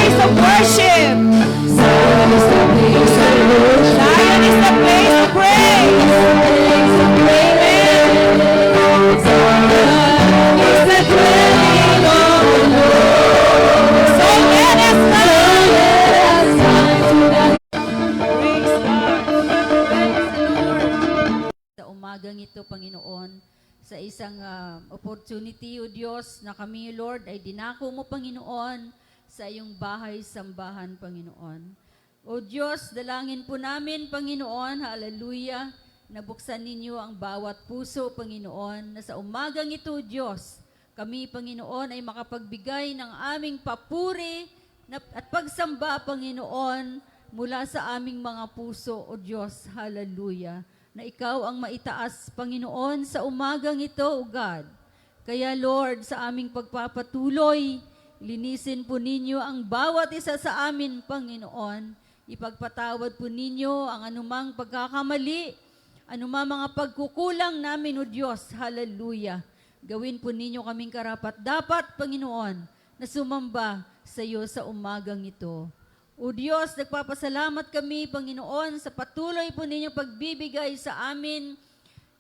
place of worship. Zion is the place of worship. Zion is the place of praise. Amen. Zion is the dwelling of the Lord. So let us come. Praise God. Praise the Lord. Sa umagang ito, Panginoon, sa isang opportunity, O Diyos, na kami, Lord, ay dinako mo, Panginoon, sa iyong bahay-sambahan, Panginoon. O Diyos, dalangin po namin, Panginoon, hallelujah, na buksan ninyo ang bawat puso, Panginoon, na sa umagang ito, Diyos, kami, Panginoon, ay makapagbigay ng aming papuri at pagsamba, Panginoon, mula sa aming mga puso, O Diyos, hallelujah, na ikaw ang maitaas, Panginoon, sa umagang ito, O God. Kaya, Lord, sa aming pagpapatuloy, linisin po ninyo ang bawat isa sa amin, Panginoon. Ipagpatawad po ninyo ang anumang pagkakamali, anumang mga pagkukulang namin, O Diyos, hallelujah. Gawin po ninyo kaming karapat-dapat, Panginoon, na sumamba sa iyo sa umagang ito. O Diyos, nagpapasalamat kami, Panginoon, sa patuloy po ninyong pagbibigay sa amin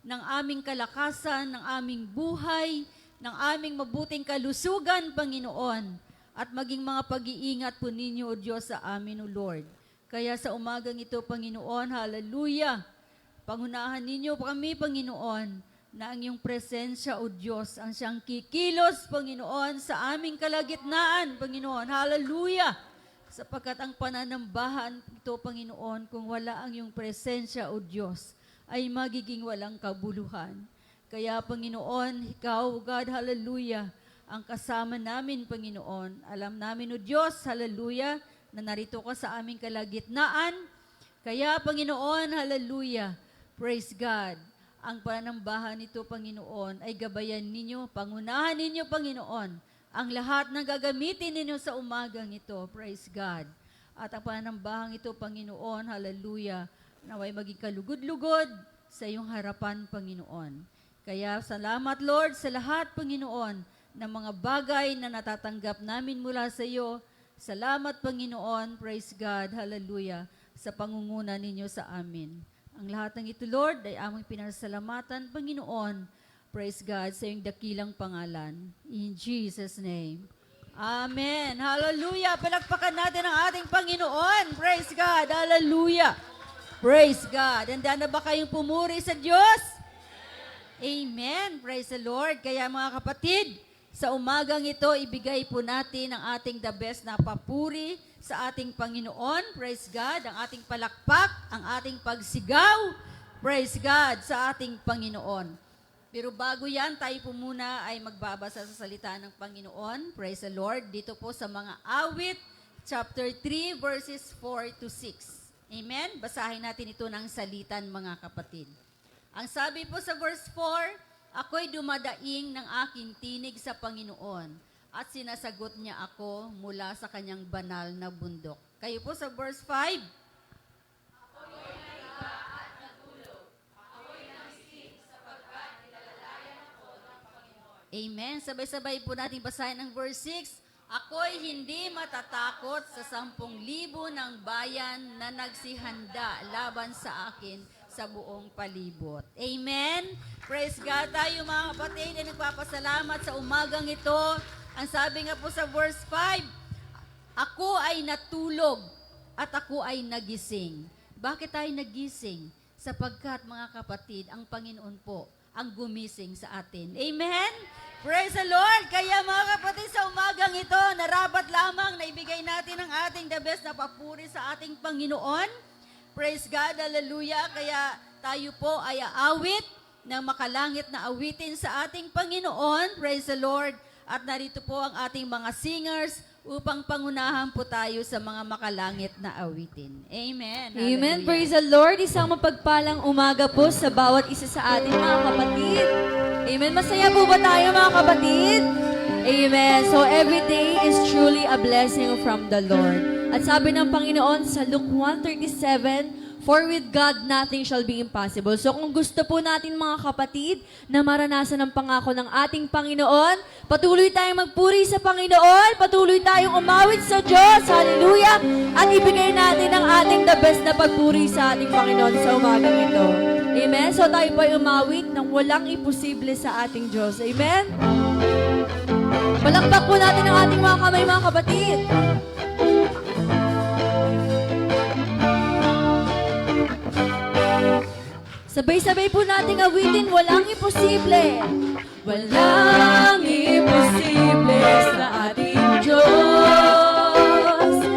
ng aming kalakasan, ng aming buhay, ng aming mabuting kalusugan, Panginoon, at maging mga pag-iingat po ninyo, O Diyos, sa amin, O Lord. Kaya sa umagang ito, Panginoon, hallelujah, pangunahan ninyo kami, Panginoon, na ang iyong presensya, O Diyos, ang siyang kikilos, Panginoon, sa aming kalagitnaan, Panginoon, hallelujah. Sapagkat ang pananambahan ito, Panginoon, kung wala ang iyong presensya, O Diyos, ay magiging walang kabuluhan. Kaya, Panginoon, ikaw, God, hallelujah, ang kasama namin, Panginoon. Alam namin, O Diyos, hallelujah, na narito ka sa aming kalagitnaan. Kaya, Panginoon, hallelujah, praise God, ang pananambahan nito, Panginoon, ay gabayan ninyo, pangunahan ninyo, Panginoon, ang lahat ng gagamitin ninyo sa umagang ito. Praise God. At ang pananambahang ito, Panginoon, hallelujah, naway maging kalugod-lugod sa iyong harapan, Panginoon. Kaya salamat, Lord, sa lahat, Panginoon, ng mga bagay na natatanggap namin mula sa iyo. Salamat, Panginoon, praise God, hallelujah, sa pangunguna ninyo sa amin. Ang lahat ng ito, Lord, ay aming pinasalamatan, Panginoon, praise God, sa iyong dakilang pangalan. In Jesus' name. Amen. Hallelujah. Palakpakan natin ang ating Panginoon. Praise God. Hallelujah. Praise God. Handa na ba kayong pumuri sa Diyos? Amen. Praise the Lord. Kaya mga kapatid, sa umagang ito, ibigay po natin ang ating the best na papuri sa ating Panginoon. Praise God. Ang ating palakpak, ang ating pagsigaw. Praise God sa ating Panginoon. Pero bago yan, tayo po muna ay magbabasa sa salita ng Panginoon. Praise the Lord. Dito po sa mga awit, chapter 3, verses 4 to 6. Amen? Basahin natin ito ng salitan, mga kapatid. Ang sabi po sa verse 4, ako'y dumadaing ng aking tinig sa Panginoon at sinasagot niya ako mula sa kanyang banal na bundok. Kayo po sa verse 5, amen. Sabay-sabay po natin basahin ang verse 6. Ako'y hindi matatakot sa 10,000 ng bayan na nagsihanda laban sa akin sa buong palibot. Amen. Praise God. Tayo mga kapatid ay nagpapasalamat sa umagang ito. Ang sabi nga po sa verse 5, ako ay natulog at ako ay nagising. Bakit tayo nagising? Sapagkat mga kapatid, ang Panginoon po ang gumising sa atin. Amen? Praise the Lord! Kaya mga kapatid, sa umagang ito, narapat lamang na ibigay natin ang ating the best na papuri sa ating Panginoon. Praise God, hallelujah! Kaya tayo po ay aawit ng makalangit na awitin sa ating Panginoon. Praise the Lord! At narito po ang ating mga singers upang pangunahan po tayo sa mga makalangit na awitin. Amen. Amen. Hallelujah. Praise the Lord. Isang mapagpalang umaga po sa bawat isa sa atin, mga kapatid. Amen. Masaya po ba tayo, mga kapatid? Amen. So every day is truly a blessing from the Lord. At sabi ng Panginoon sa Luke 1:37, For with God, nothing shall be impossible. So kung gusto po natin mga kapatid na maranasan ang pangako ng ating Panginoon, patuloy tayong magpuri sa Panginoon, patuloy tayong umawit sa Diyos, hallelujah, at ibigay natin ang ating the best na pagpuri sa ating Panginoon sa umagang ito. Amen? So tayo po ay umawit ng walang imposible sa ating Diyos. Amen? Palakpak po natin ang ating mga kamay, mga kapatid. Sabay-sabay po nating awitin, walang imposible. Walang imposible sa ating Diyos.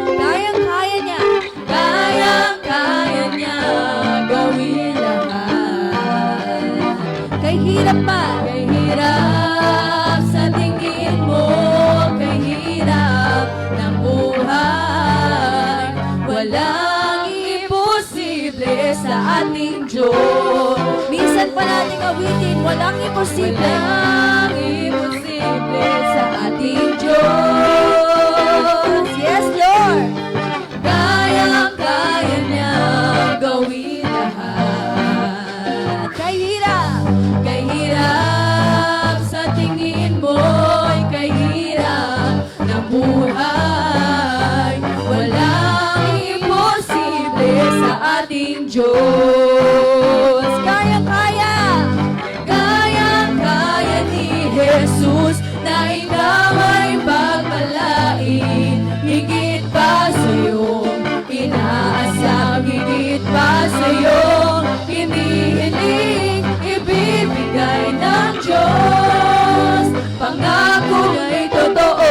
Kayang-kaya niya, kayang-kaya niya gawin lahat. Kay hirap pa, kay hirap sa tingin mo, kay hirap ng buhay. Walang imposible sa ating Diyos. Minsan pa nating awitin, walang imposible. Walang imposible sa ating Diyos. Yes, Lord. Kayang-kaya niya gawin lahat. Kay hirap sa tingin mo, kay hirap ng buhay. Walang imposible sa ating Diyos. Kayang-kaya ni Jesus na ikaw ay pagpalain. Higit pa sa'yong inaasam, higit pa sa'yong hinihiling, ibibigay ng Diyos. Pangako ay totoo,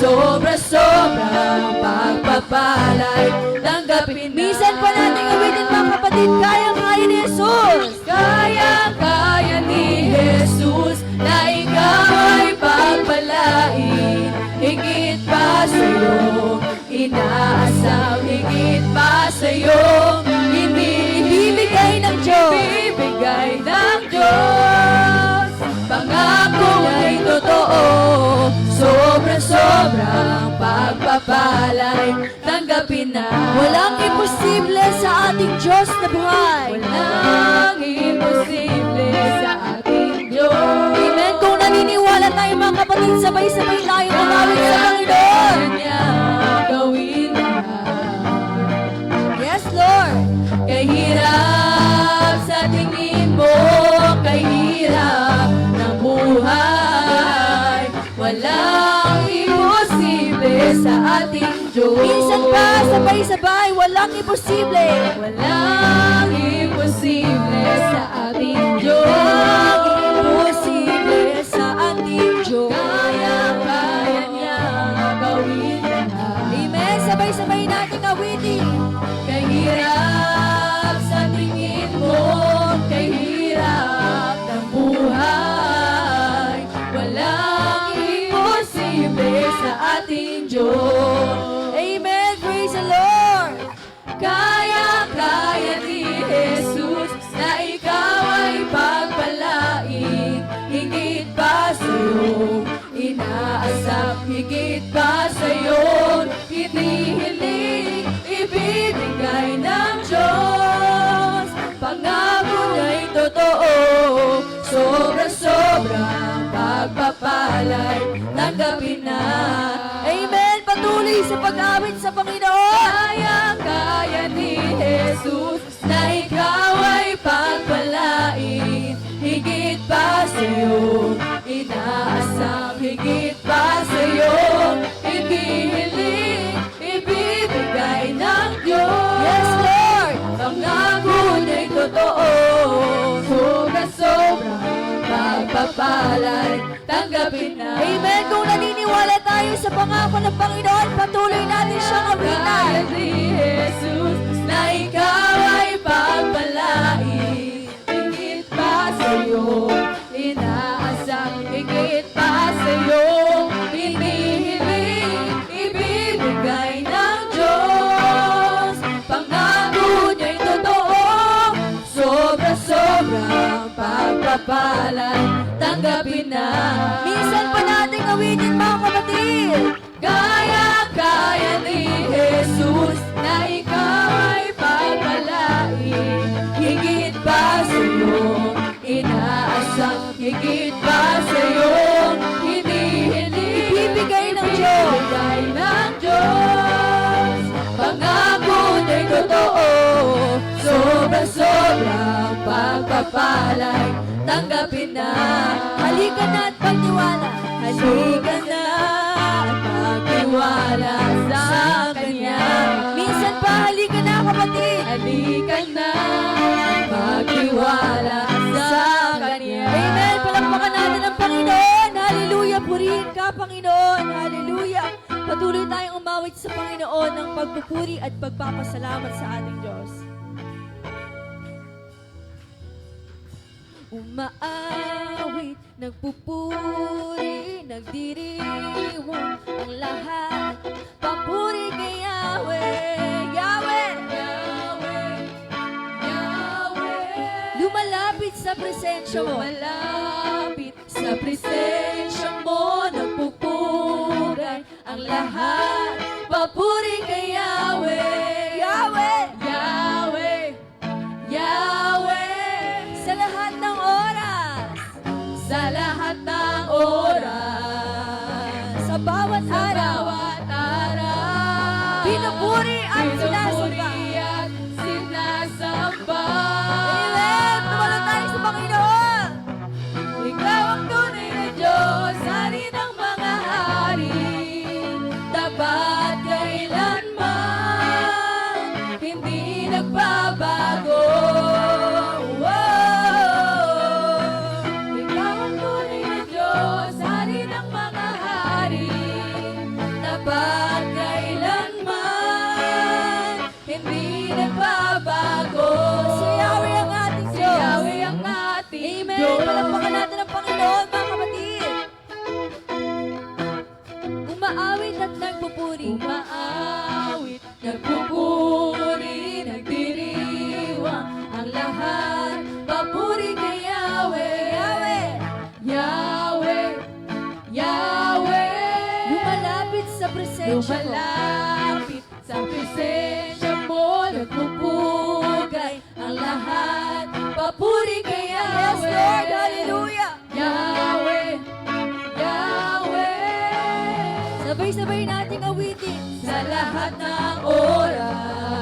sobra-sobrang pagpapalay, tanggapin na. Minsan pa natin awitin mga kapatid, kayang-kaya ni Jesus. Kayang-kaya ni Jesus na ikaw ay pagpalain. Higit pa sa'yo, inaasam, higit pa sa'yo, ibibigay ng Diyos. Ibibigay ng Diyos. Pangako ay totoo, sobra-sobrang pagpapalay, tanggapin na. Walang imposible sa ating Diyos na buhay. Walang imposible sa ating Diyos. Amen. Kung naniniwala tayo mga kapatid, sabay-sabay tayo umawit sa Panginoon. Gawin na. Yes, Lord. Kay hirap sa tingin mo, kay hirap ng buhay. Walang imposible sa ating Diyos. Minsan pa, sabay-sabay, walang imposible. Walang imposible sa ating Diyos. Walang imposible sa ating Diyos. Kaya niya gawin lahat. Amen. Sabay-sabay natin awitin. Kay hirap sa tingin mo, kay hirap ng buhay. Walang imposible sa ating Diyos. Amen. Praise the Lord. Kaya-kaya ni Jesus na ikaw ay pagpalain. Higit pa sa'yo, inaasam, higit pa sa'yo, hinihiling, ibibigay ng Diyos. Pangako niya'y totoo, sobra-sobrang pagpapalay, tanggapin na. Amen. Patuloy sa pag-awit sa Panginoon. Kaya-kaya ni Jesus na ikaw ay pagpalain. Higit pa sa'yo, inaasam, higit pa sa'yo, hinihiling, ibibigay ng Diyos. Yes, Lord. Pangako niya'y totoo, sobra-sobrang pagpapalay, tanggapin na. Amen. Kung naniniwala tayo sa pangako ng Panginoon, patuloy natin siyang awitan. Kaya ni Jesus na ikaw ay pagpalain. Higit pa sa'yo, inaasam, higit pa sa'yo, hinihiling, ibibigay ng Diyos. Pangako niya'y totoo, sobra-sobrang pagpapalay, tanggapin na. Minsan pa nating awitin mga kapatid. Kaya-kaya ni Jesus na ikaw ay pagpalain. bigay ng Diyos. Pangako na'y totoo, sobra-sobrang pagpapalay, tanggapin na. Halika na at pagtiwala, halika na at pagtiwala sa Kanya. Minsan pa, halika na kapatid, halika na at pagtiwala sa Kanya. Amen, palakpakan natin ang Panginoon. Hallelujah, purihin ka Panginoon. Hallelujah. Patuloy tayong umawit sa Panginoon ng pagpupuri at pagpapasalamat sa ating Diyos. Umaawit, nagpupuri, nagdiriwang ang lahat. Papuri kay Yahweh, Yahweh, Yahweh, Yahweh. Lumalapit sa presensya mo, lumalapit sa presensya mo, nagpupuri ang lahat. Papuri kay Yahweh, Yahweh, Yahweh, Yahweh. Sa lahat ng oras, sa lahat ng oras, sa bawat araw, pinupuri at sinasamba. Amen! Tumalon tayo sa Panginoon. Ikaw ang tunay na Diyos, hari ng mga hari, tapat kailanman, hindi nagbabago. Ikaw ang tunay na Diyos, hari ng mga hari, tapat kailanman, hindi nagbabago. Si Yahweh ang ating Diyos. Si Yahweh ang ating Amen. Diyos. Palakpakan natin ang Panginoon, mga kapatid. Umaawit at nagpupuri. Umaawit, nagpupuri, nagdiriwang ang lahat. Papuri kay Yahweh, Yahweh, Yahweh, Yahweh. Lumalapit sa presensya mo. Lumalapit sa presensya mo, nagpupugay ang lahat. Papuri kay Yahweh. Yes, Lord, hallelujah. Yahweh, Yahweh. Sabay-sabay nating awitin sa lahat ng oras,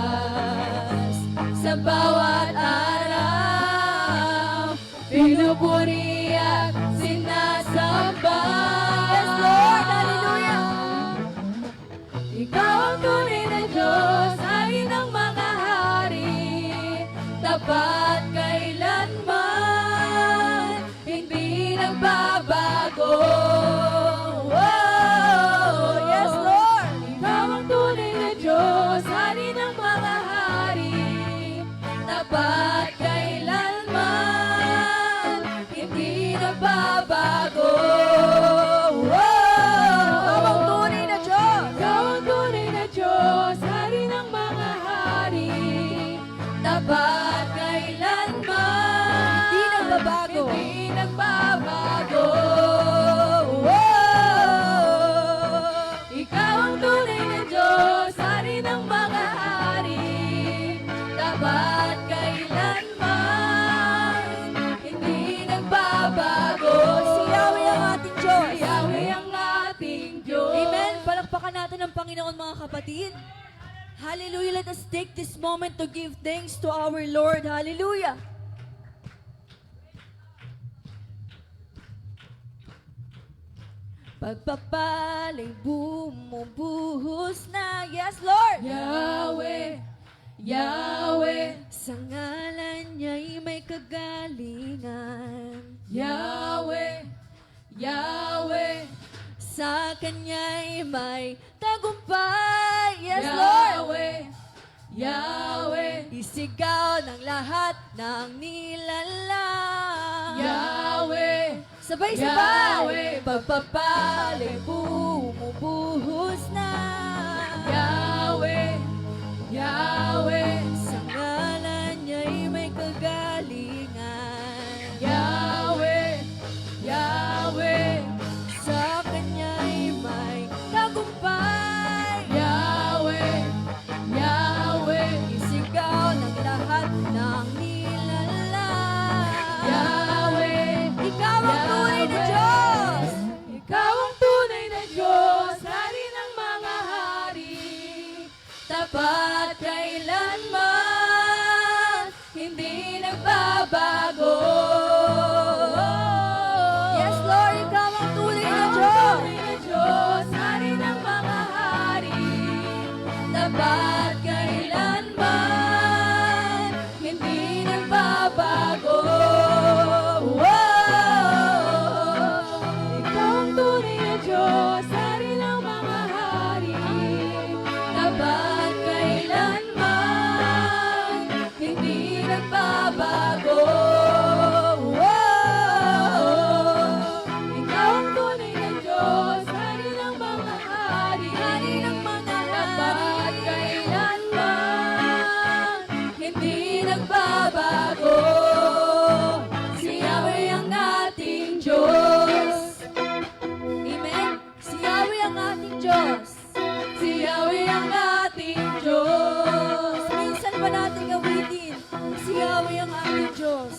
sa bawat araw, pinupuri at sinasamba. Yes, Lord, hallelujah. Ikaw ang tunay na Diyos, hari ng mga hari, tapat kailanman, hindi nagbabago. Oh, yes, Lord. Ikaw ang tunay na Diyos, hari ng mga hari, tapat kailanman, hindi nagbabago. Ikaw ang tunay na Diyos. Ikaw ang tunay na Diyos, hari ng mga hari, tapat kailanman, hindi nagbabago. Hindi nagbabago. Ikaw ang tunay na Diyos, hari ng mga hari, tapat kailanman, hindi nagbabago. Si Yahweh ang ating Diyos. Si Yahweh ang ating Diyos. Amen. Palakpakan natin ang Panginoon, mga kapatid. Hallelujah. Let us take this moment to give thanks to our Lord. Hallelujah. Pagpapalay bumubuhos na. Yes, Lord. Yahweh, Yahweh. Sa ngalan niya'y may kagalingan. Yahweh, Yahweh. Sa Kanya'y may tagumpay. Yes, Lord. Yahweh, Yahweh. Isigaw ng lahat ng nilalang. Yahweh, sabay-sabay. Pagpapalay bumubuhos na. Yahweh, Yahweh. Sa ngalan niya'y may kagalingan. Yahweh, Yahweh. Sa Kanya'y may tagumpay. Yahweh, Yahweh. Isigaw ng lahat ng nilalang. Yahweh, ikaw ang tunay na Diyos. Ikaw ang tunay na Diyos. tapat kailanman, hindi nagbabago. Yes, Lord, ikaw ang tunay na Diyos. Hari ng mga hari, tapat kailanman, hindi nagbabago. Ikaw ang tunay na Diyos, hari ng mga hari, tapat kailanman, hindi nagbabago. Ikaw ang tunay na Diyos, hari ng mga hari, tapat kailanman, hindi nagbabago. Si Yahweh ang ating Diyos. Amen? Si Yahweh ang ating Diyos. Si Yahweh ang ating Diyos. Minsan ba natin gawitin? Si Yahweh ang ating Diyos.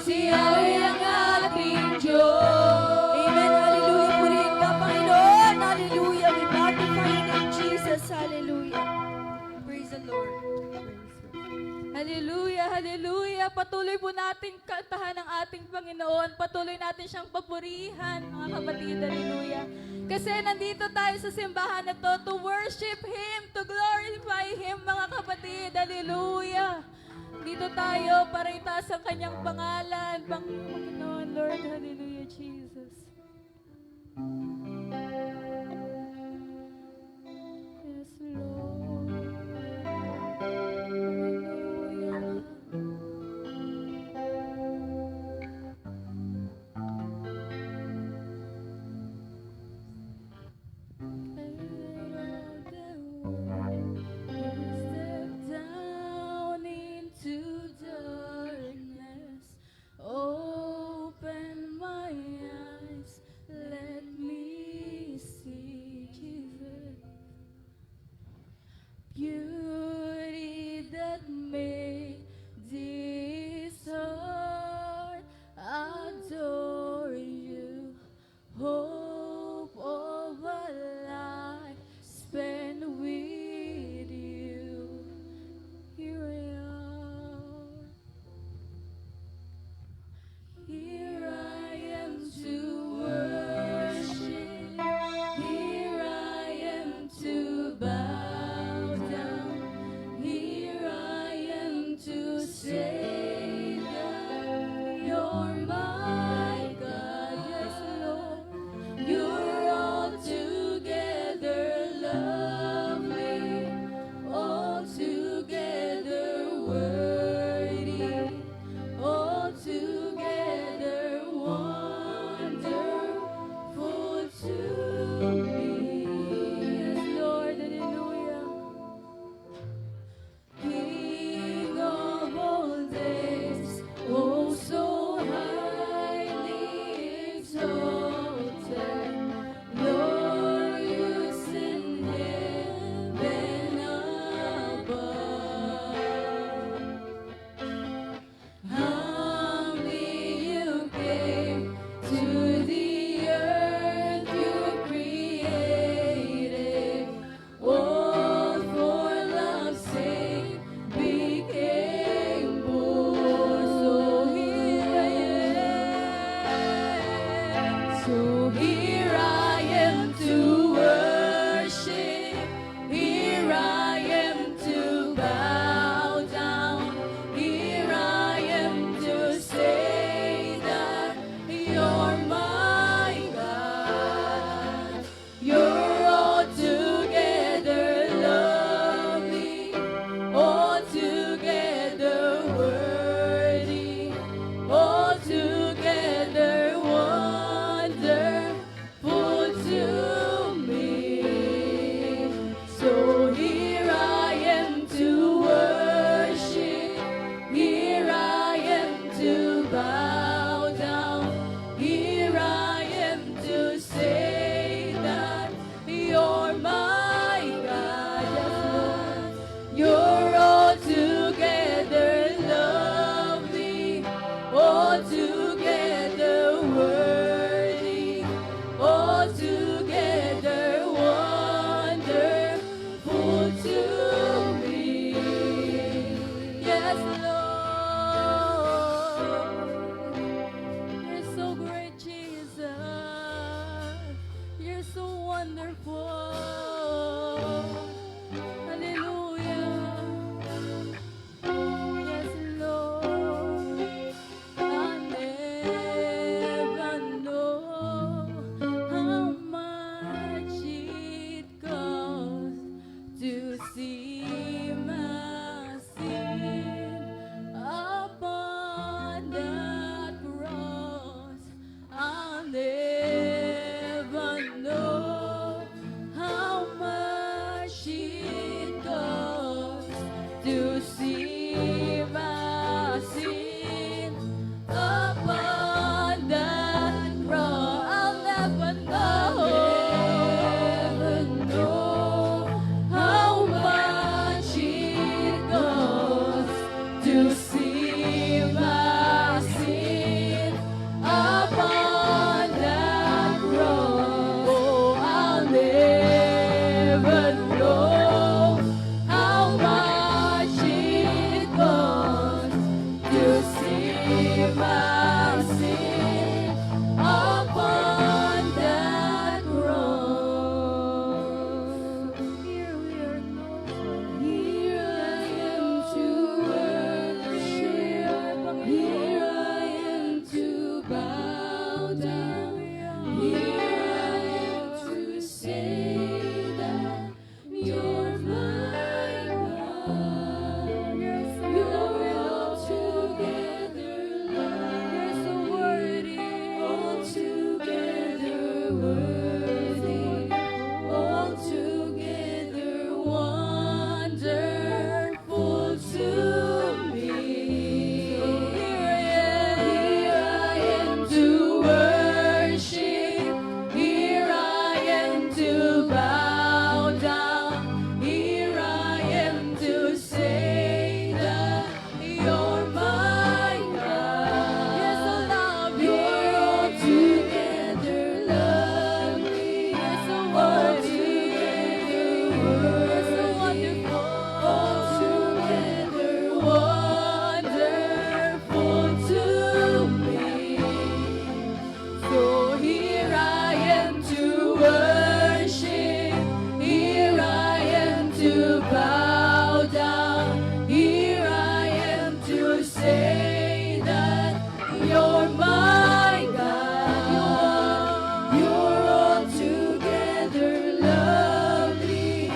Si Yahweh ang ating Diyos. Amen. Hallelujah. Purihin ka, Panginoon. Hallelujah. We magnify your name, Jesus. Hallelujah. Praise the Lord. Hallelujah, hallelujah. Patuloy po natin kantahan ang ating Panginoon. Patuloy natin siyang papurihan, mga kapatid. Hallelujah. Kasi nandito tayo sa simbahan na to worship Him, to glorify Him, mga kapatid. Hallelujah. Dito tayo para itaas ang kanyang pangalan. Panginoon, Lord. Hallelujah, Jesus. Yes, Lord. Open my eyes, let me wonderful to me. Here I am to worship. Here I am to bow down. Here I am to say that you're my God. Yes, I love you. You're altogether lovely. Yes, so wonderful. Altogether wonderful to me. So here I am to worship. Here I am to bow down. Here I am to say that you're my God. You're altogether lovely,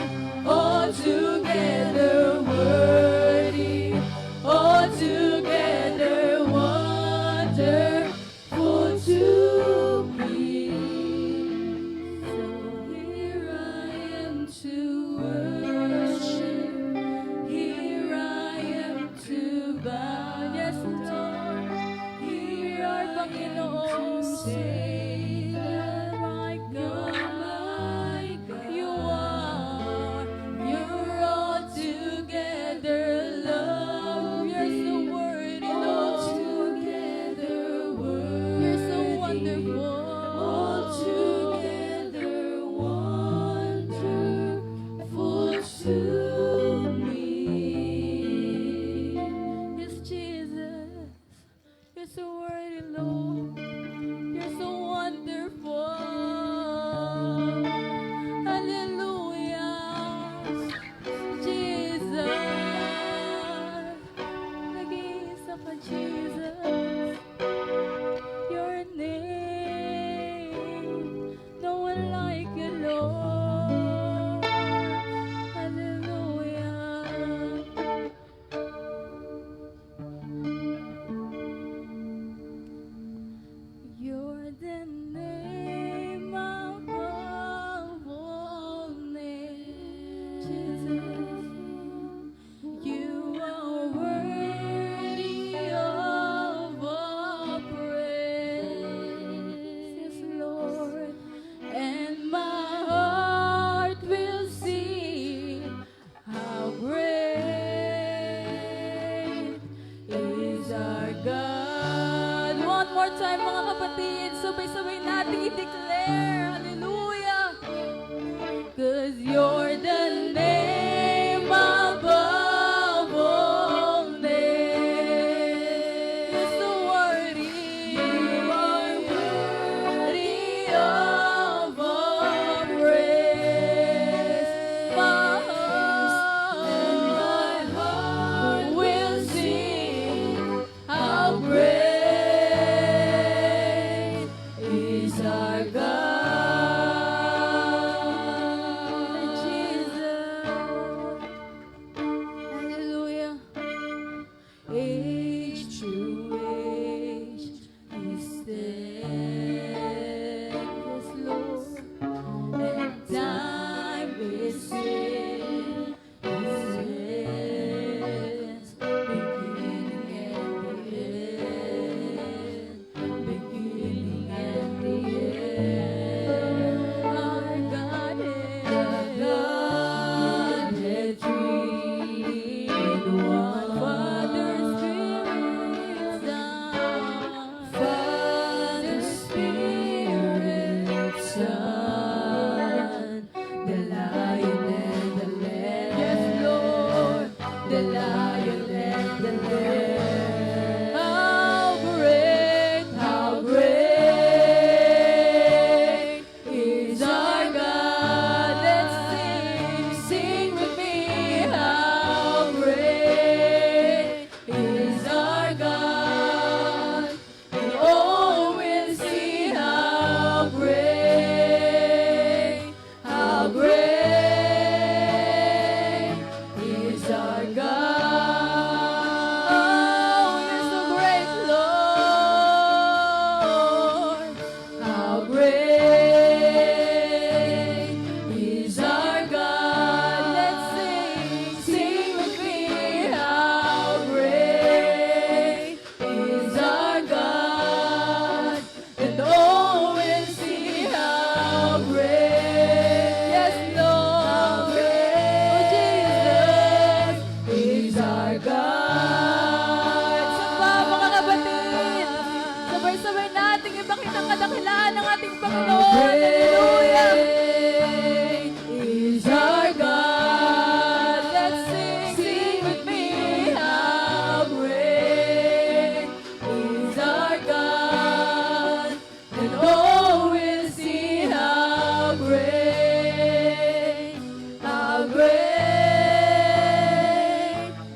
great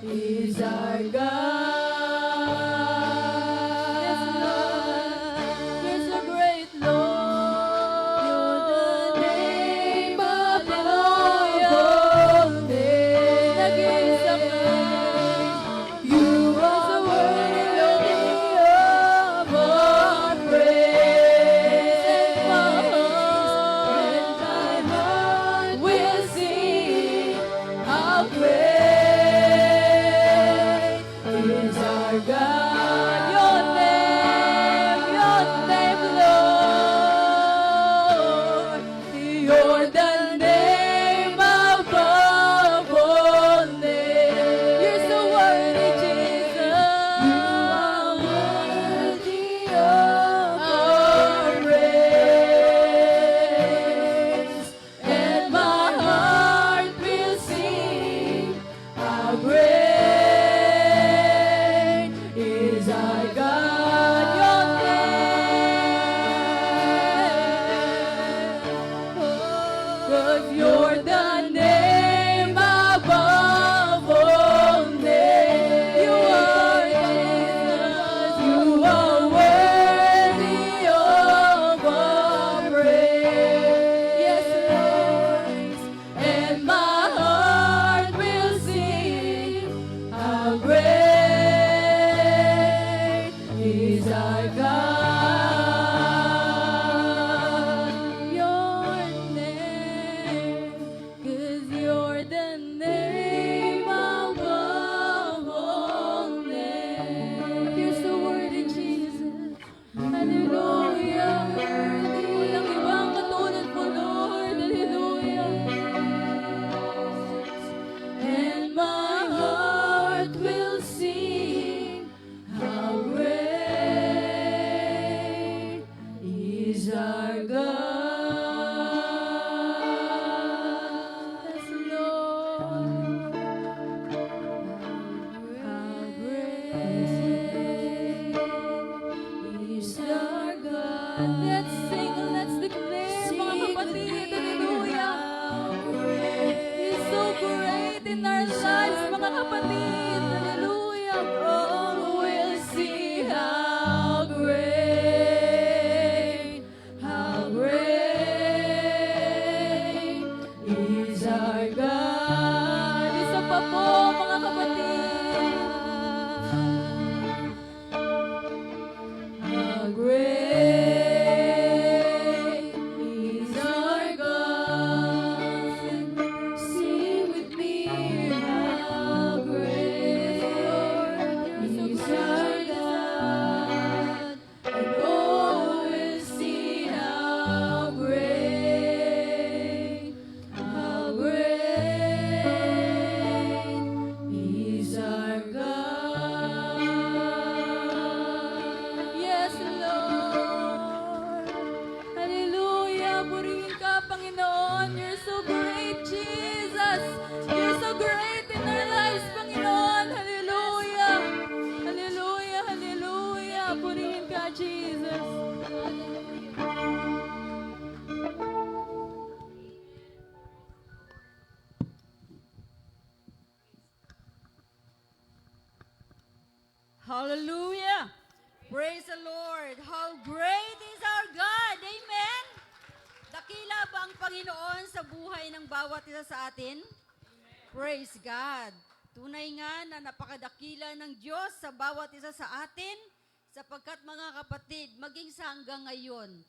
is our God. You're so great, Lord. You're the name above Hallelujah. all names. Nag-iisa ka. You are so worthy worthy, of our praise. And My heart will sing how great is our God. Your name, Lord. You're the name above all names. You're so worthy, Jesus. You are worthy of our praise. And my heart will sing how great is our God. Your name. 'Cause you're the name above all names. You are Jesus. You are worthy of our praise. Yes, Lord. And my heart will sing how great is our God. Your name, 'cause you're the name above all names. You're so worthy, Jesus. Hallelujah. Walang ibang katulad mo, Lord. Hallelujah. And my heart will sing how great is our God. Yes, Lord. How great is our God. Let's sing, let's declare, mga kapatid. Hallelujah. He's so great in our lives, mga kapatid. Hallelujah. Oh, we'll see how great is our God. Isa pa po, mga kapatid. How great is our God. Sing with me, how great is our God. And all will see how great is our God. Yes, Lord. Hallelujah. Purihin ka, Panginoon. You're so great, Jesus. You're so great in our lives, Panginoon. Hallelujah. Hallelujah, hallelujah. Purihin ka, Jesus. Hallelujah! Praise the Lord! How great is our God! Amen! Dakila ba ang Panginoon sa buhay ng bawat isa sa atin? Praise God! Tunay nga na napakadakila ng Diyos sa bawat isa sa atin, sapagkat mga kapatid, maging sa hanggang ngayon,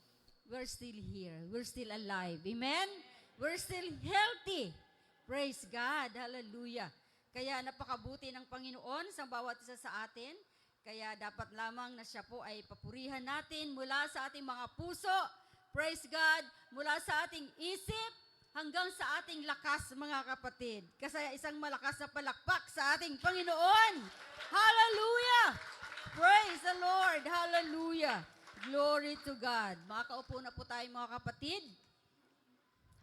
we're still here. We're still alive. Amen? We're still healthy. Praise God. Hallelujah. Kaya napakabuti ng Panginoon sa bawat isa sa atin. Kaya dapat lamang na siya po ay papurihan natin mula sa ating mga puso. Praise God. Mula sa ating isip hanggang sa ating lakas, mga kapatid. Kasi isang malakas na palakpak sa ating Panginoon. Hallelujah! Praise the Lord! Hallelujah! Glory to God. Makakaupo na po tayo, mga kapatid.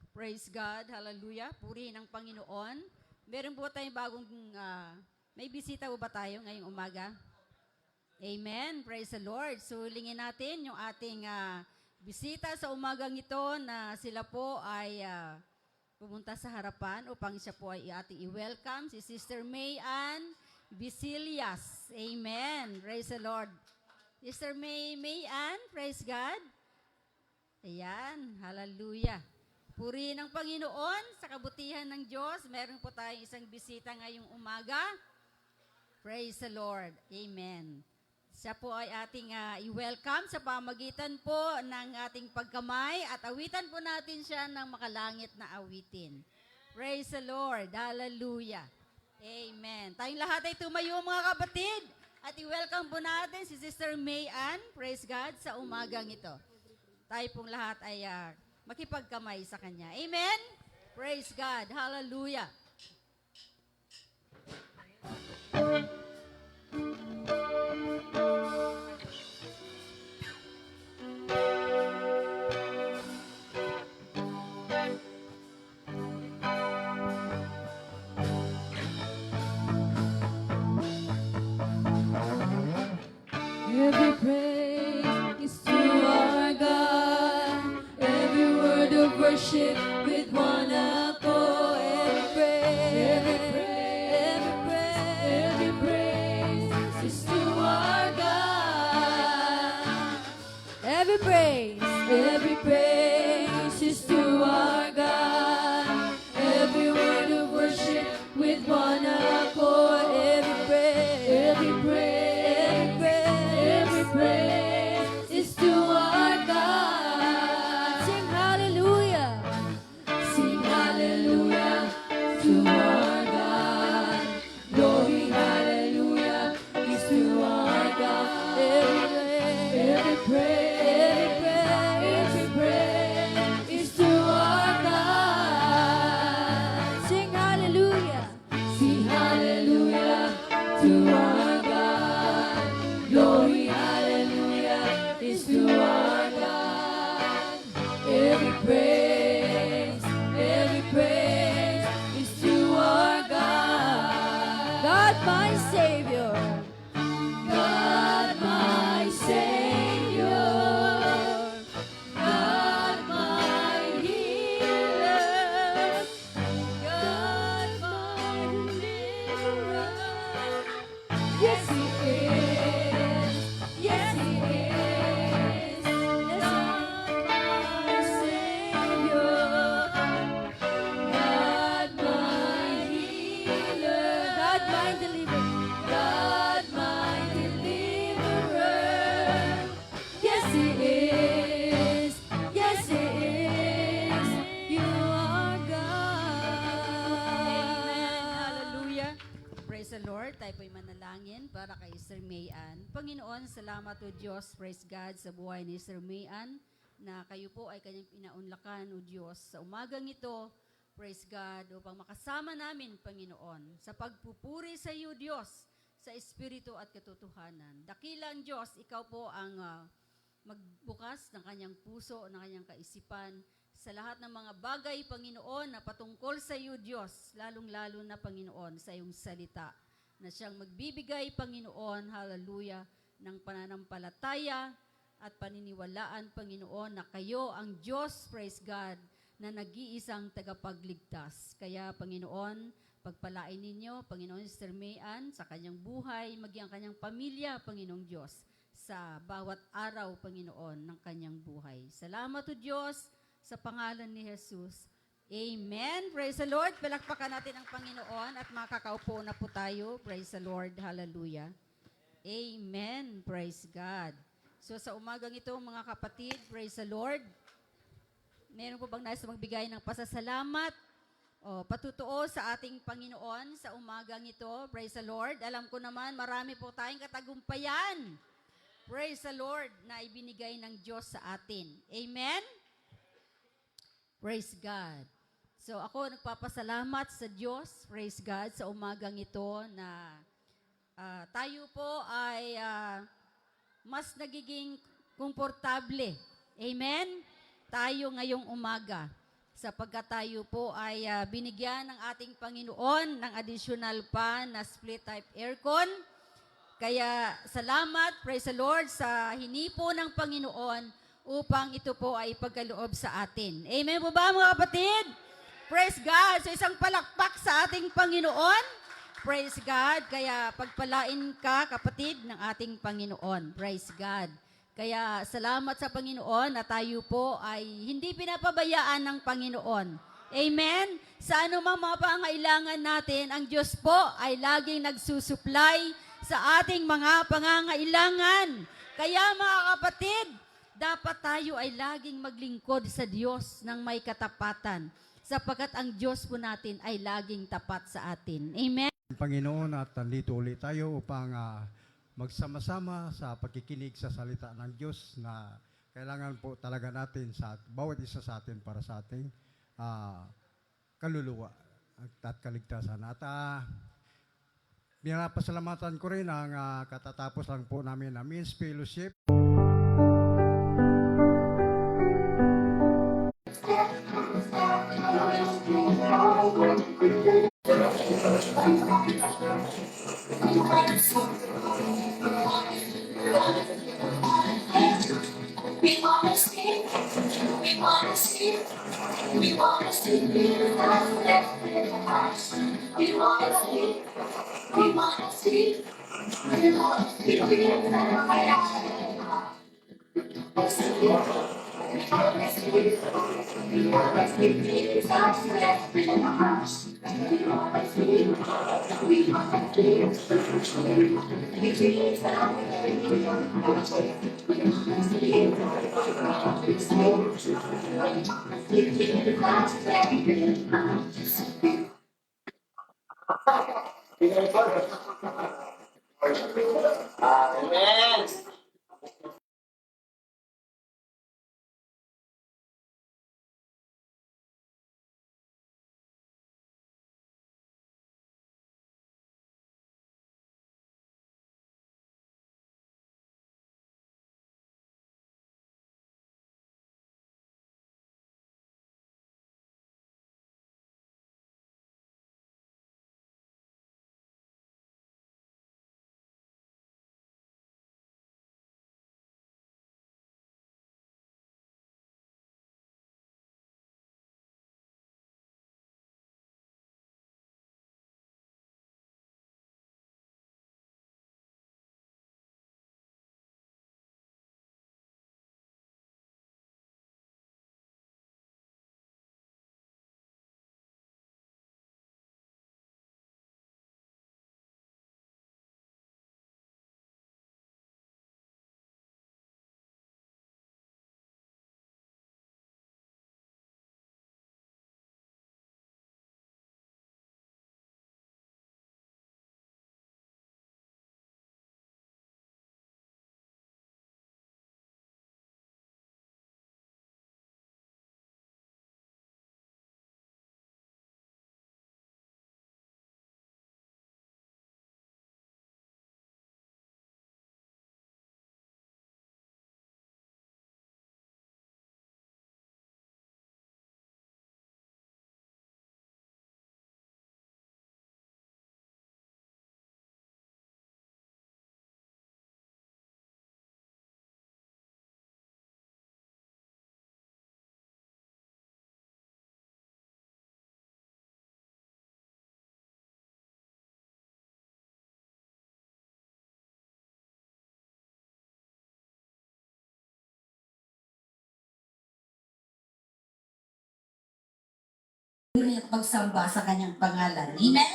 Praise God. Hallelujah. Purihin ang Panginoon. Meron po tayong bagong, may bisita po ba tayo ngayong umaga? Amen. Praise the Lord. So, lingin natin yung ating bisita sa umagang ito na sila po ay pumunta sa harapan upang siya po ay ating i-welcome, si Sister May Ann Vicilias. Amen. Praise the Lord. Sister May Ann, praise God. Ayan, hallelujah. Purihin ang Panginoon sa kabutihan ng Diyos. Meron po tayong isang bisita ngayong umaga. Praise the Lord. Amen. Siya po ay ating i-welcome sa pamagitan po ng ating pagkamay at awitan po natin siya ng makalangit na awitin. Praise the Lord. Hallelujah. Amen. Tayong lahat ay tumayo mga kapatid at i-welcome po natin si Sister May Ann, praise God, sa umagang ito. Tayo pong lahat ay makipagkamay sa Kanya. Amen? Praise God. Hallelujah. Every praise is to our God. Every word of worship with one accord. Every praise is to our God. Every praise is to our God. Every word of worship with one accord. Every praise is to our God. Sing hallelujah. Sing hallelujah to our God. Glory, hallelujah is to our God. Every praise is to our God. Sing hallelujah. Sing hallelujah to our God. Glory, hallelujah is to our God. Every praise is to our God. God my Savior. God my Savior. God my healer. God my deliverer. Yes, He is. Yes, He is. God my Savior. God my healer. God my deliverer. God my deliverer. Yes, He is. Yes, He is. You are Amen. God. Hallelujah. Praise the Lord. Tayo po'y manalangin para kay Sir May Ann. Panginoon, salamat o Diyos. Praise God sa buhay ni Sir May Ann na kayo po ay kanyang pinaunlakan o Diyos sa umagang ito. Praise God upang makasama namin, Panginoon, sa pagpupuri sa iyo, Diyos, sa Espiritu at katotohanan. Dakilang Diyos, ikaw po ang magbukas ng kanyang puso, ng kanyang kaisipan, sa lahat ng mga bagay, Panginoon, na patungkol sa iyo, Diyos, lalong-lalo na, Panginoon, sa iyong salita, na siyang magbibigay, Panginoon, hallelujah, ng pananampalataya at paniniwalaan, Panginoon, na kayo ang Diyos, praise God, na nag-iisang tagapagligtas. Kaya, Panginoon, pagpalain ninyo, Panginoon, Sister May Ann, sa kanyang buhay, maging ang kanyang pamilya, Panginoong Diyos, sa bawat araw, Panginoon, ng kanyang buhay. Salamat o Diyos, sa pangalan ni Jesus. Amen. Praise the Lord. Palakpakan natin ang Panginoon at makakaupo na po tayo. Praise the Lord. Hallelujah. Amen. Praise God. So sa umagang ito, mga kapatid, praise the Lord. Meron po bang nais magbigay ng pasasalamat o patutuo sa ating Panginoon sa umagang ito? Praise the Lord. Alam ko naman, marami po tayong katagumpayan. Praise the Lord na ibinigay ng Diyos sa atin. Amen? Praise God. So ako nagpapasalamat sa Diyos, praise God, sa umagang ito na tayo po ay mas nagiging komportable. Amen? Tayo ngayong umaga. Sapagkat tayo po ay binigyan ng ating Panginoon ng additional pa na split type aircon. Kaya salamat, praise the Lord, sa hinipo ng Panginoon upang ito po ay pagkaloob sa atin. Amen po ba mga kapatid? Praise God. So isang palakpak sa ating Panginoon. Praise God. Kaya pagpalain ka, kapatid, ng ating Panginoon. Praise God. Kaya salamat sa Panginoon na tayo po ay hindi pinapabayaan ng Panginoon. Amen? Sa anumang mga pangailangan natin, ang Diyos po ay laging nagsusupply sa ating mga pangangailangan. Kaya mga kapatid, dapat tayo ay laging maglingkod sa Diyos ng may katapatan, sapagkat ang Diyos po natin ay laging tapat sa atin. Amen? Panginoon, at nandito ulit tayo upang magsama-sama sa pagkikinig sa salita ng Diyos na kailangan po talaga natin sa bawat isa sa atin para sa ating kaluluwa at kaligtasan. At pinapasalamatan ko rin ang katatapos lang po namin na Men's Fellowship. We wanna see, we wanna see, we wanna see you left in the past. We wanna see, we wanna see, we wanna see you At pagsamba sa kanyang pangalan. Amen?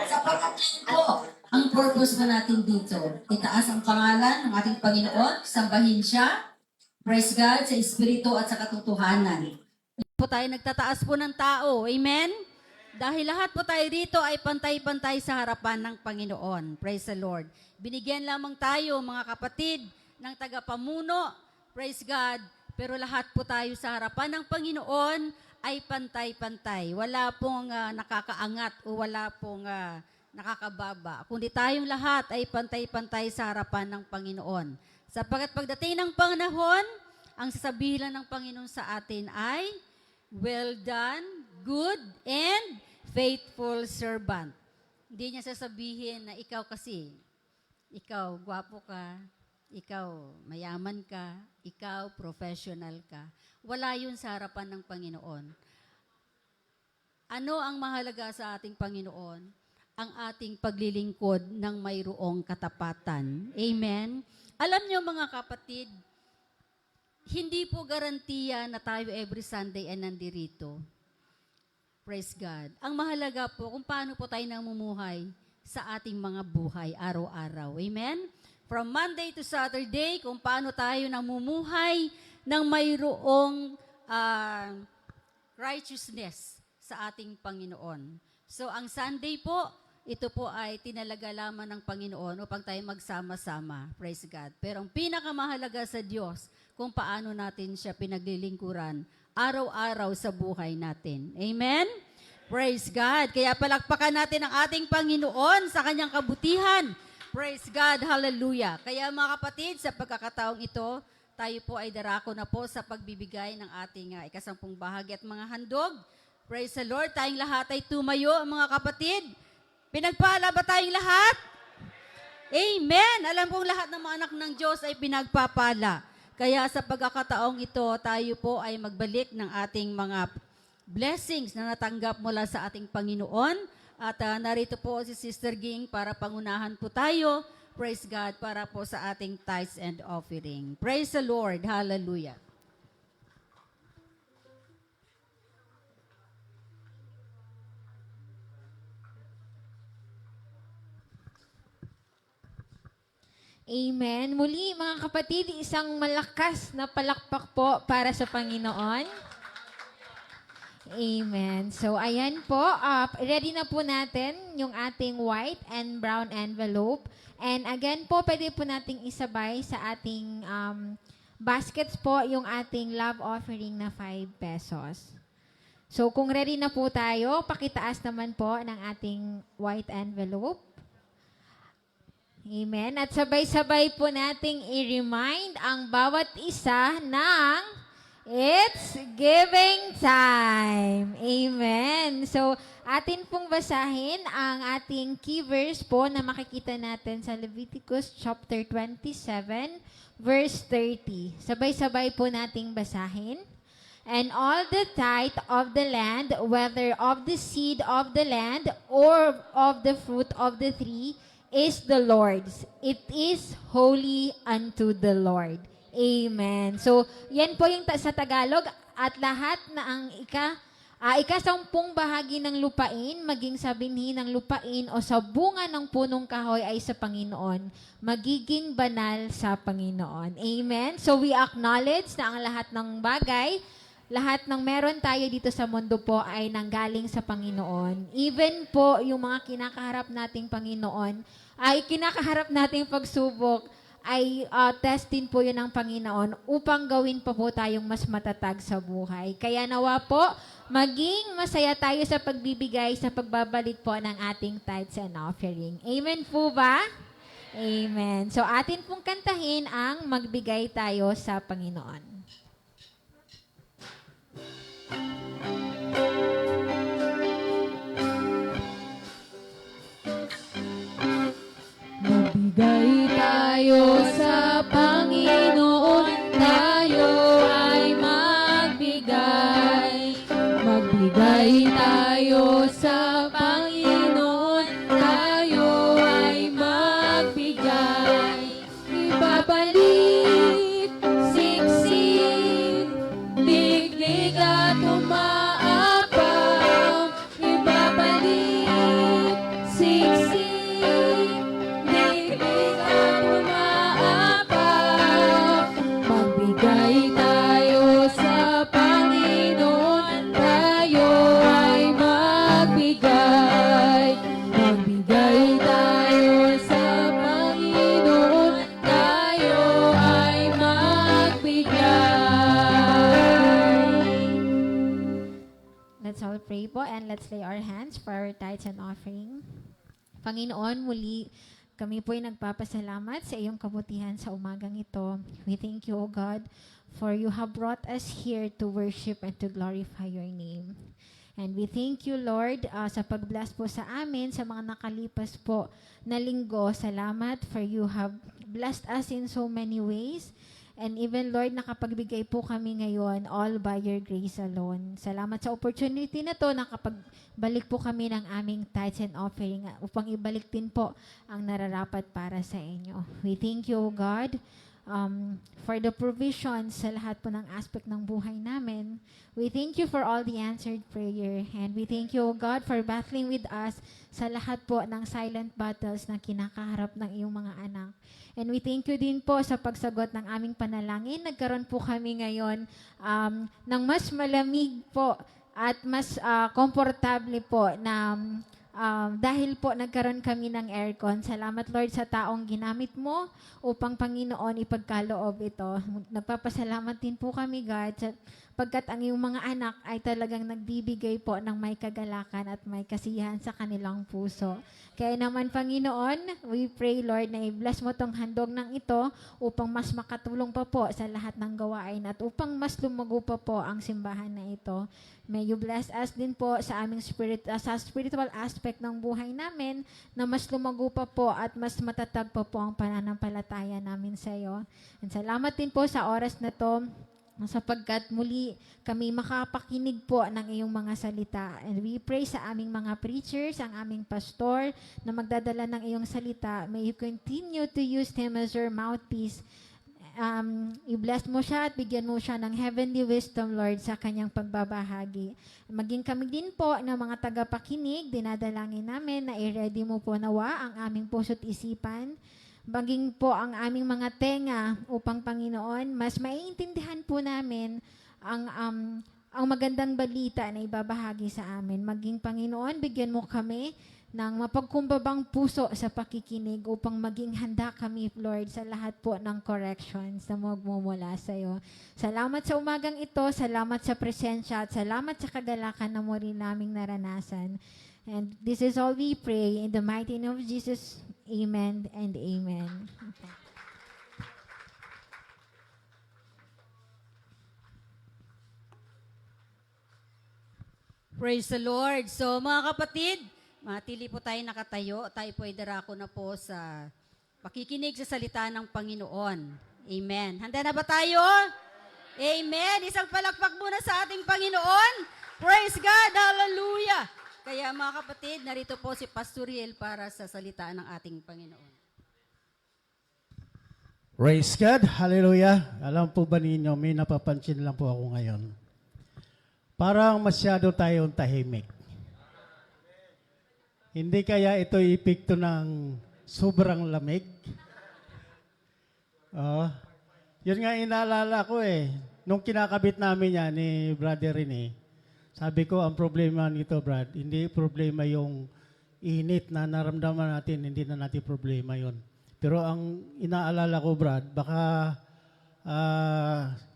Sapagkat yun po, ang purpose po natin dito, itaas ang pangalan ng ating Panginoon, sambahin siya, praise God, sa Espiritu at sa katotohanan. Hindi po tayo nagtataas po ng tao. Amen? Dahil lahat po tayo rito ay pantay-pantay sa harapan ng Panginoon. Praise the Lord. Binigyan lamang tayo, mga kapatid, ng tagapamuno. Praise God. Pero lahat po tayo sa harapan ng Panginoon ay pantay-pantay. Wala pong nakakaangat o wala pong nakakababa. Kundi tayong lahat ay pantay-pantay sa harapan ng Panginoon. Sapagkat pagdating ng panahon, ang sasabihin lang ng Panginoon sa atin ay, well done, good and faithful servant. Hindi niya sasabihin na ikaw kasi, ikaw gwapo ka, ikaw mayaman ka, ikaw professional ka. Wala yun sa harapan ng Panginoon. Ano ang mahalaga sa ating Panginoon? Ang ating paglilingkod ng mayroong katapatan. Amen? Alam niyo mga kapatid, hindi po garantiya na tayo every Sunday ay nandirito. Praise God. Ang mahalaga po kung paano po tayo namumuhay sa ating mga buhay araw-araw. Amen? From Monday to Saturday, kung paano tayo namumuhay ng mayroong righteousness sa ating Panginoon. So, ang Sunday po, ito po ay tinalaga lamang ng Panginoon upang tayo magsama-sama. Praise God. Pero ang pinakamahalaga sa Diyos, kung paano natin siya pinaglilingkuran araw-araw sa buhay natin. Amen? Praise God. Kaya palakpakan natin ang ating Panginoon sa kanyang kabutihan. Praise God. Hallelujah. Kaya mga kapatid, sa pagkakataong ito, tayo po ay darako na po sa pagbibigay ng ating ikasampung bahagi at mga handog. Praise the Lord. Tayong lahat ay tumayo, mga kapatid. Pinagpala ba tayong lahat? Amen. Alam pong lahat ng mga anak ng Diyos ay pinagpapala. Kaya sa pagkakataong ito, tayo po ay magbalik ng ating mga blessings na natanggap mula sa ating Panginoon. At narito po si Sister Ging para pangunahan po tayo. Praise God, para po sa ating tithes and offering. Praise the Lord. Hallelujah. Amen. Muli mga kapatid, isang malakas na palakpak po para sa Panginoon. Amen. So ayan po, ready na po natin yung ating white and brown envelope. And again po, pwede po nating isabay sa ating baskets po yung ating love offering na 5 pesos. So kung ready na po tayo, pakitaas naman po ng ating white envelope. Amen. At sabay-sabay po nating i-remind ang bawat isa ng it's giving time. Amen. So, atin pong basahin ang ating key verse po na makikita natin sa Leviticus chapter 27, verse 30. Sabay-sabay po nating basahin. And all the tithe of the land, whether of the seed of the land or of the fruit of the tree, is the Lord's. It is holy unto the Lord. Amen. So, yan po yung sa Tagalog at lahat na ang ikasampung bahagi ng lupain, maging sa binhi ng lupain o sa bunga ng punong kahoy ay sa Panginoon, magiging banal sa Panginoon. Amen. So, we acknowledge na ang lahat ng bagay, lahat ng meron tayo dito sa mundo po ay nanggaling sa Panginoon. Even po yung mga kinakaharap nating Panginoon, ay kinakaharap nating pagsubok, ay testin po yun ng Panginoon upang gawin pa po tayong mas matatag sa buhay. Kaya nawa po, maging masaya tayo sa pagbibigay, sa pagbabalik po ng ating tithes and offering. Amen po ba? Amen. So atin pong kantahin ang magbigay tayo sa Panginoon. Magbigay tayo sa Panginoon, tayo ay magbigay. Magbigay tayo sa Panginoon, tayo ay magbigay. Ibabalik, siksik, diglig at umaapaw. Ibabalik, siksik, magbigay tayo sa Panginoon, tayo ay magbigay. Magbigay tayo sa Panginoon, tayo ay magbigay. Let's all pray po and let's lay our hands for our tithes and offering. Panginoon, muli kami po ay nagpapasalamat sa iyong kabutihan sa umagang ito. We thank you, O God, for you have brought us here to worship and to glorify your name. And we thank you, Lord, sa pag-bless po sa amin, sa mga nakalipas po na linggo. Salamat for you have blessed us in so many ways. And even, Lord, nakapagbigay po kami ngayon all by your grace alone. Salamat sa opportunity na to, nakapagbalik po kami ng aming tithes and offering upang ibalik din po ang nararapat para sa inyo. We thank you, O God, for the provisions sa lahat po ng aspect ng buhay namin. We thank you for all the answered prayer. And we thank you, O God, for battling with us sa lahat po ng silent battles na kinakaharap ng iyong mga anak. And we thank you din po sa pagsagot ng aming panalangin. Nagkaroon po kami ngayon ng mas malamig po at mas komportable po na dahil po nagkaroon kami ng aircon. Salamat, Lord, sa taong ginamit mo upang, Panginoon, ipagkaloob ito. Nagpapasalamat din po kami, God, pagkat ang iyong mga anak ay talagang nagbibigay po ng may kagalakan at may kasiyahan sa kanilang puso. Kaya naman, Panginoon, we pray, Lord, na i-bless mo tong handog ng ito upang mas makatulong pa po sa lahat ng gawain at upang mas lumago pa po ang simbahan na ito. May you bless us din po sa aming sa spiritual aspect ng buhay namin na mas lumago pa po at mas matatag pa po ang pananampalataya namin sa iyo. And salamat din po sa oras na to sapagkat muli kami makapakinig po ng iyong mga salita. And we pray sa aming mga preachers, ang aming pastor na magdadala ng iyong salita. May you continue to use him as your mouthpiece. I-bless mo siya at bigyan mo siya ng heavenly wisdom, Lord, sa kanyang pagbabahagi. Maging kami din po ng mga tagapakinig, dinadalangin namin na i-ready mo po nawa ang aming puso't isipan. Maging po ang aming mga tenga upang, Panginoon, mas maiintindihan po namin ang magandang balita na ibabahagi sa amin. Maging, Panginoon, bigyan mo kami ng mapagkumbabang puso sa pakikinig upang maging handa kami, Lord, sa lahat po ng corrections na magmumula sa iyo. Salamat sa umagang ito, salamat sa presensya at salamat sa kagalakan na muli naming naranasan. And this is all we pray in the mighty name of Jesus. Amen and amen. Praise the Lord. So mga kapatid, matili po tayo nakatayo. Tayo po ay darako na po sa pakikinig sa salita ng Panginoon. Amen. Handa na ba tayo? Amen. Isang palakpak muna sa ating Panginoon. Praise God. Hallelujah. Kaya mga kapatid, narito po si Pastor Riel para sa salita ng ating Panginoon. Praise God. Hallelujah. Alam po ba ninyo, may napapansin lang po ako ngayon. Parang masyado tayong tahimik. Hindi kaya ito epekto ng sobrang lamig? Yun nga inaalala ko Nung kinakabit namin yan ni Brother Rene, sabi ko, ang problema nito, Brad, hindi problema yung init na naramdaman natin, hindi na natin problema yon. Pero ang inaalala ko, Brad, baka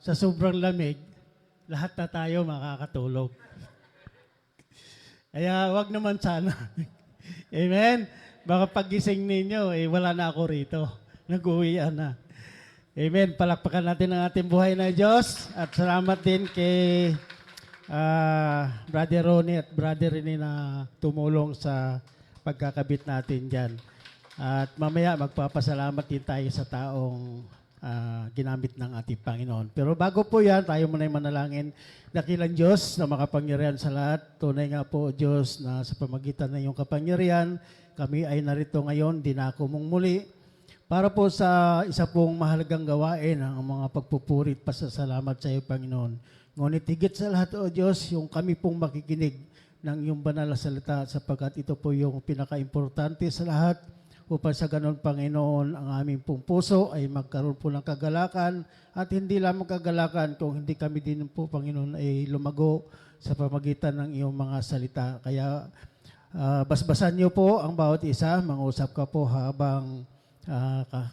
sa sobrang lamig, lahat na tayo makakatulog. Kaya wag naman sana. Amen? Baka pagising ninyo, wala na ako rito. Nag-uwian na. Amen. Palakpakan natin ang ating buhay na Diyos. At salamat din kay Brother Ronnie at Brother Rene na tumulong sa pagkakabit natin dyan. At mamaya magpapasalamat din tayo sa taong ginamit ng ating Panginoon. Pero bago po yan, tayo muna yung manalangin. Dakilang Diyos na makapangyarihan sa lahat. Tunay nga po, Diyos, na sa pamagitan ng iyong kapangyarihan, kami ay narito ngayon, dinako mong muli, para po sa isa pong mahalagang gawain, ang mga pagpupurit, pasasalamat sa iyo, Panginoon. Ngunit higit sa lahat, O Diyos, yung kami pong makikinig ng iyong banal na salita, sapagkat ito po yung pinaka-importante sa lahat, upang sa ganon, Panginoon, ang aming pong puso ay magkaroon po ng kagalakan at hindi lamang kagalakan kung hindi kami din po, Panginoon, ay lumago sa pamagitan ng iyong mga salita. Kaya basbasan niyo po ang bawat isa, mangusap ka po habang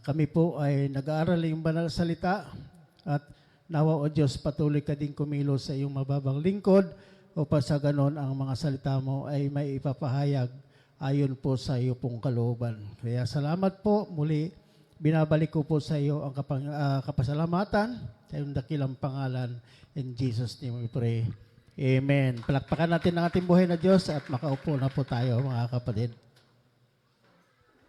kami po ay nag-aaral yung banal salita at nawa, O Diyos, patuloy ka din kumilos sa iyong mababang lingkod upang sa ganon ang mga salita mo ay may ipapahayag ayon po sa iyo pong kalooban. Kaya salamat po. Muli, binabalik ko po sa iyo ang kapasalamatan sa iyong dakilang pangalan. In Jesus' name we pray. Amen. Palakpakan natin ang ating buhay na Diyos at makaupo na po tayo, mga kapatid.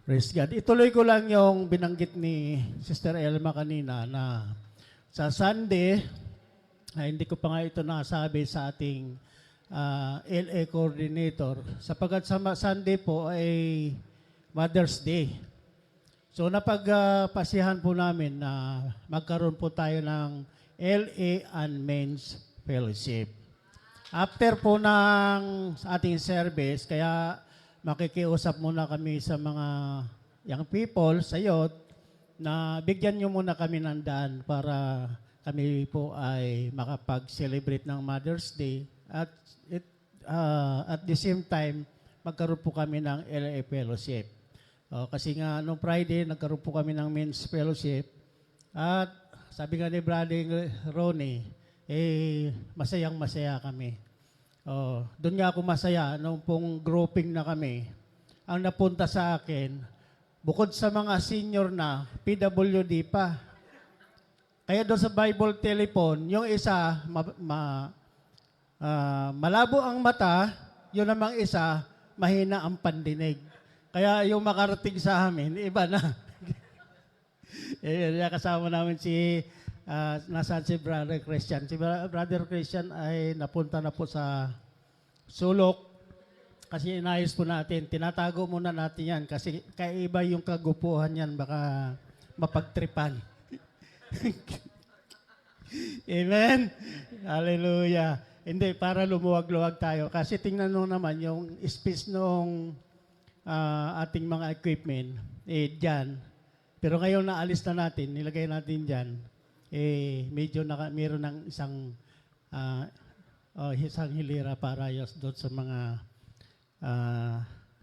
Praise God. Ituloy ko lang yung binanggit ni Sister Elma kanina na sa Sunday, hindi ko pa nga ito nasabi sa ating LA coordinator, sapagkat sa Sunday po ay Mother's Day. So napagpasihan po namin na magkaroon po tayo ng LA Unmen's Fellowship. After po ng ating service, kaya makikiusap muna kami sa mga young people, sa youth, na bigyan nyo muna kami ng daan para kami po ay makapag-celebrate ng Mother's Day at at the same time, magkaroon po kami ng LA Fellowship. Kasi nga, nung Friday, nagkaroon po kami ng Men's Fellowship at sabi nga ni Brother Ronnie, masayang-masaya kami. Doon nga ako masaya nung pong grouping na kami. Ang napunta sa akin, bukod sa mga senior na, PWD pa. Kaya doon sa Bible telephone, yung isa, malabo ang mata, yun namang isa, mahina ang pandinig. Kaya yung makarating sa amin, iba na. Kasama namin nasaan si Brother Christian. Si Brother Christian ay napunta na po sa sulok kasi inayos po natin. Tinatago muna natin yan kasi kaiba yung kagupuhan yan, baka mapagtripan. Amen? Hallelujah. Hindi, para lumuwag-luwag tayo. Kasi tingnan nyo naman yung space nung ating mga equipment, dyan. Pero ngayon naalis na natin, nilagay natin dyan, medyo mayroon ng isang hilira para doon sa mga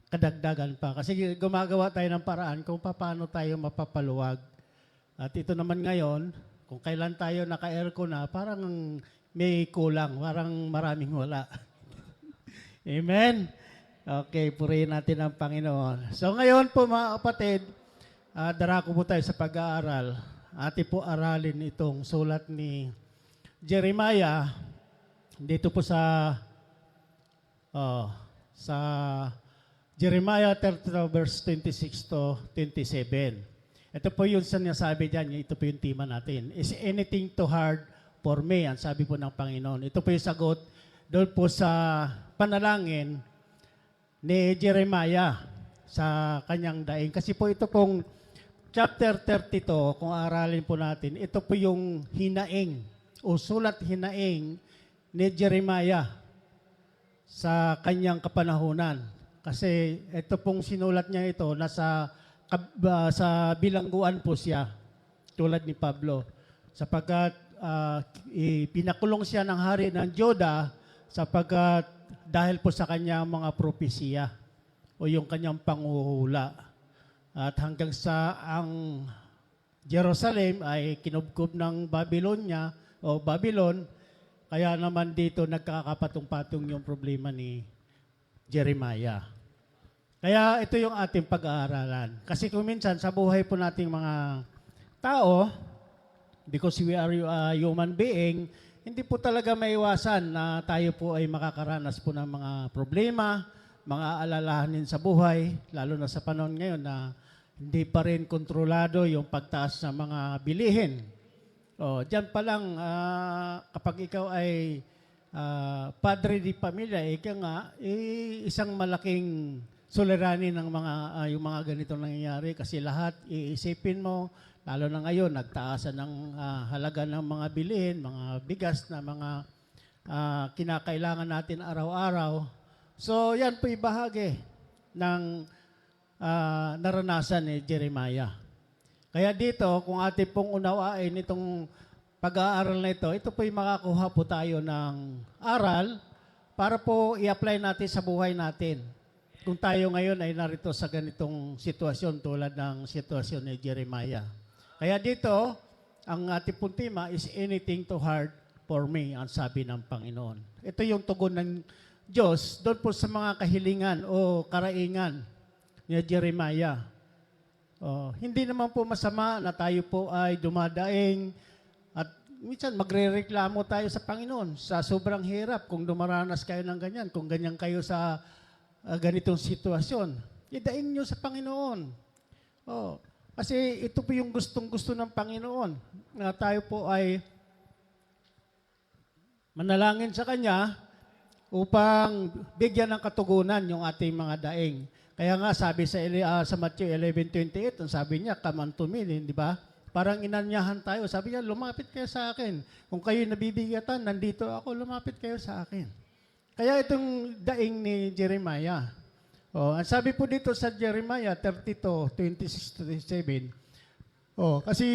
kadagdagan pa. Kasi gumagawa tayo ng paraan kung paano tayo mapapaluwag. At ito naman ngayon, kung kailan tayo naka-aircon na, parang may kulang, parang maraming wala. Amen? Okay, purihin natin ang Panginoon. So ngayon po mga kapatid, darako po tayo sa pag-aaral. Ati po aralin itong sulat ni Jeremiah dito po sa Jeremiah 30 verse 26 to 27. Ito po yung sinasabi dyan, ito po yung tema natin. Is anything too hard for me? Ang sabi po ng Panginoon. Ito po yung sagot doon po sa panalangin ni Jeremiah sa kanyang daing. Kasi po ito pong chapter 32, kung aralin po natin, ito po yung hinaing o sulat hinaing ni Jeremiah sa kanyang kapanahunan. Kasi ito pong sinulat niya ito, sa bilangguan po siya, tulad ni Pablo. Sapagkat pinakulong siya ng hari ng Juda sapagkat dahil po sa kanyang mga propesiya o yung kanyang panguhula. At hanggang sa ang Jerusalem ay kinubkob ng Babylonia o Babylon, kaya naman dito nagkakapatong-patong yung problema ni Jeremiah. Kaya ito yung ating pag-aaralan. Kasi kung minsan sa buhay po nating mga tao, because we are a human being, hindi po talaga maiwasan na tayo po ay makakaranas po ng mga problema, mga alalahanin sa buhay, lalo na sa panahon ngayon na hindi pa rin kontrolado yung pagtaas ng mga bilihin. Diyan pa lang, kapag ikaw ay padre di pamilya, isang malaking suliranin ng yung mga ganito nangyayari kasi lahat iisipin mo, lalo na ngayon, nagtaasan ng halaga ng mga bilihin, mga bigas na mga kinakailangan natin araw-araw. So, yan po ibahagi ng naranasan ni Jeremiah. Kaya dito, kung ating pong unawain itong pag-aaral na ito po'y makakuha po tayo ng aral para po i-apply natin sa buhay natin. Kung tayo ngayon ay narito sa ganitong sitwasyon tulad ng sitwasyon ni Jeremiah. Kaya dito, ang ating pong tema is anything too hard for me, ang sabi ng Panginoon. Ito yung tugon ng Diyos doon po sa mga kahilingan o karaingan ni Jeremiah. Hindi naman po masama na tayo po ay dumadaing at minsan magre-reklamo tayo sa Panginoon sa sobrang hirap kung dumaranas kayo ng ganyan, kung ganyan kayo sa ganitong sitwasyon. Idaing nyo sa Panginoon. Kasi ito po yung gustong-gusto ng Panginoon, na tayo po ay manalangin sa Kanya upang bigyan ng katugunan yung ating mga daing. Kaya nga sabi sa Matthew 11:28, ang sabi niya, come unto me, di ba? Parang inanyahan tayo. Sabi niya, lumapit kayo sa akin. Kung kayo nabibigatan, nandito ako, lumapit kayo sa akin. Kaya itong daing ni Jeremiah. Ang sabi po dito sa Jeremiah 32:26-27, kasi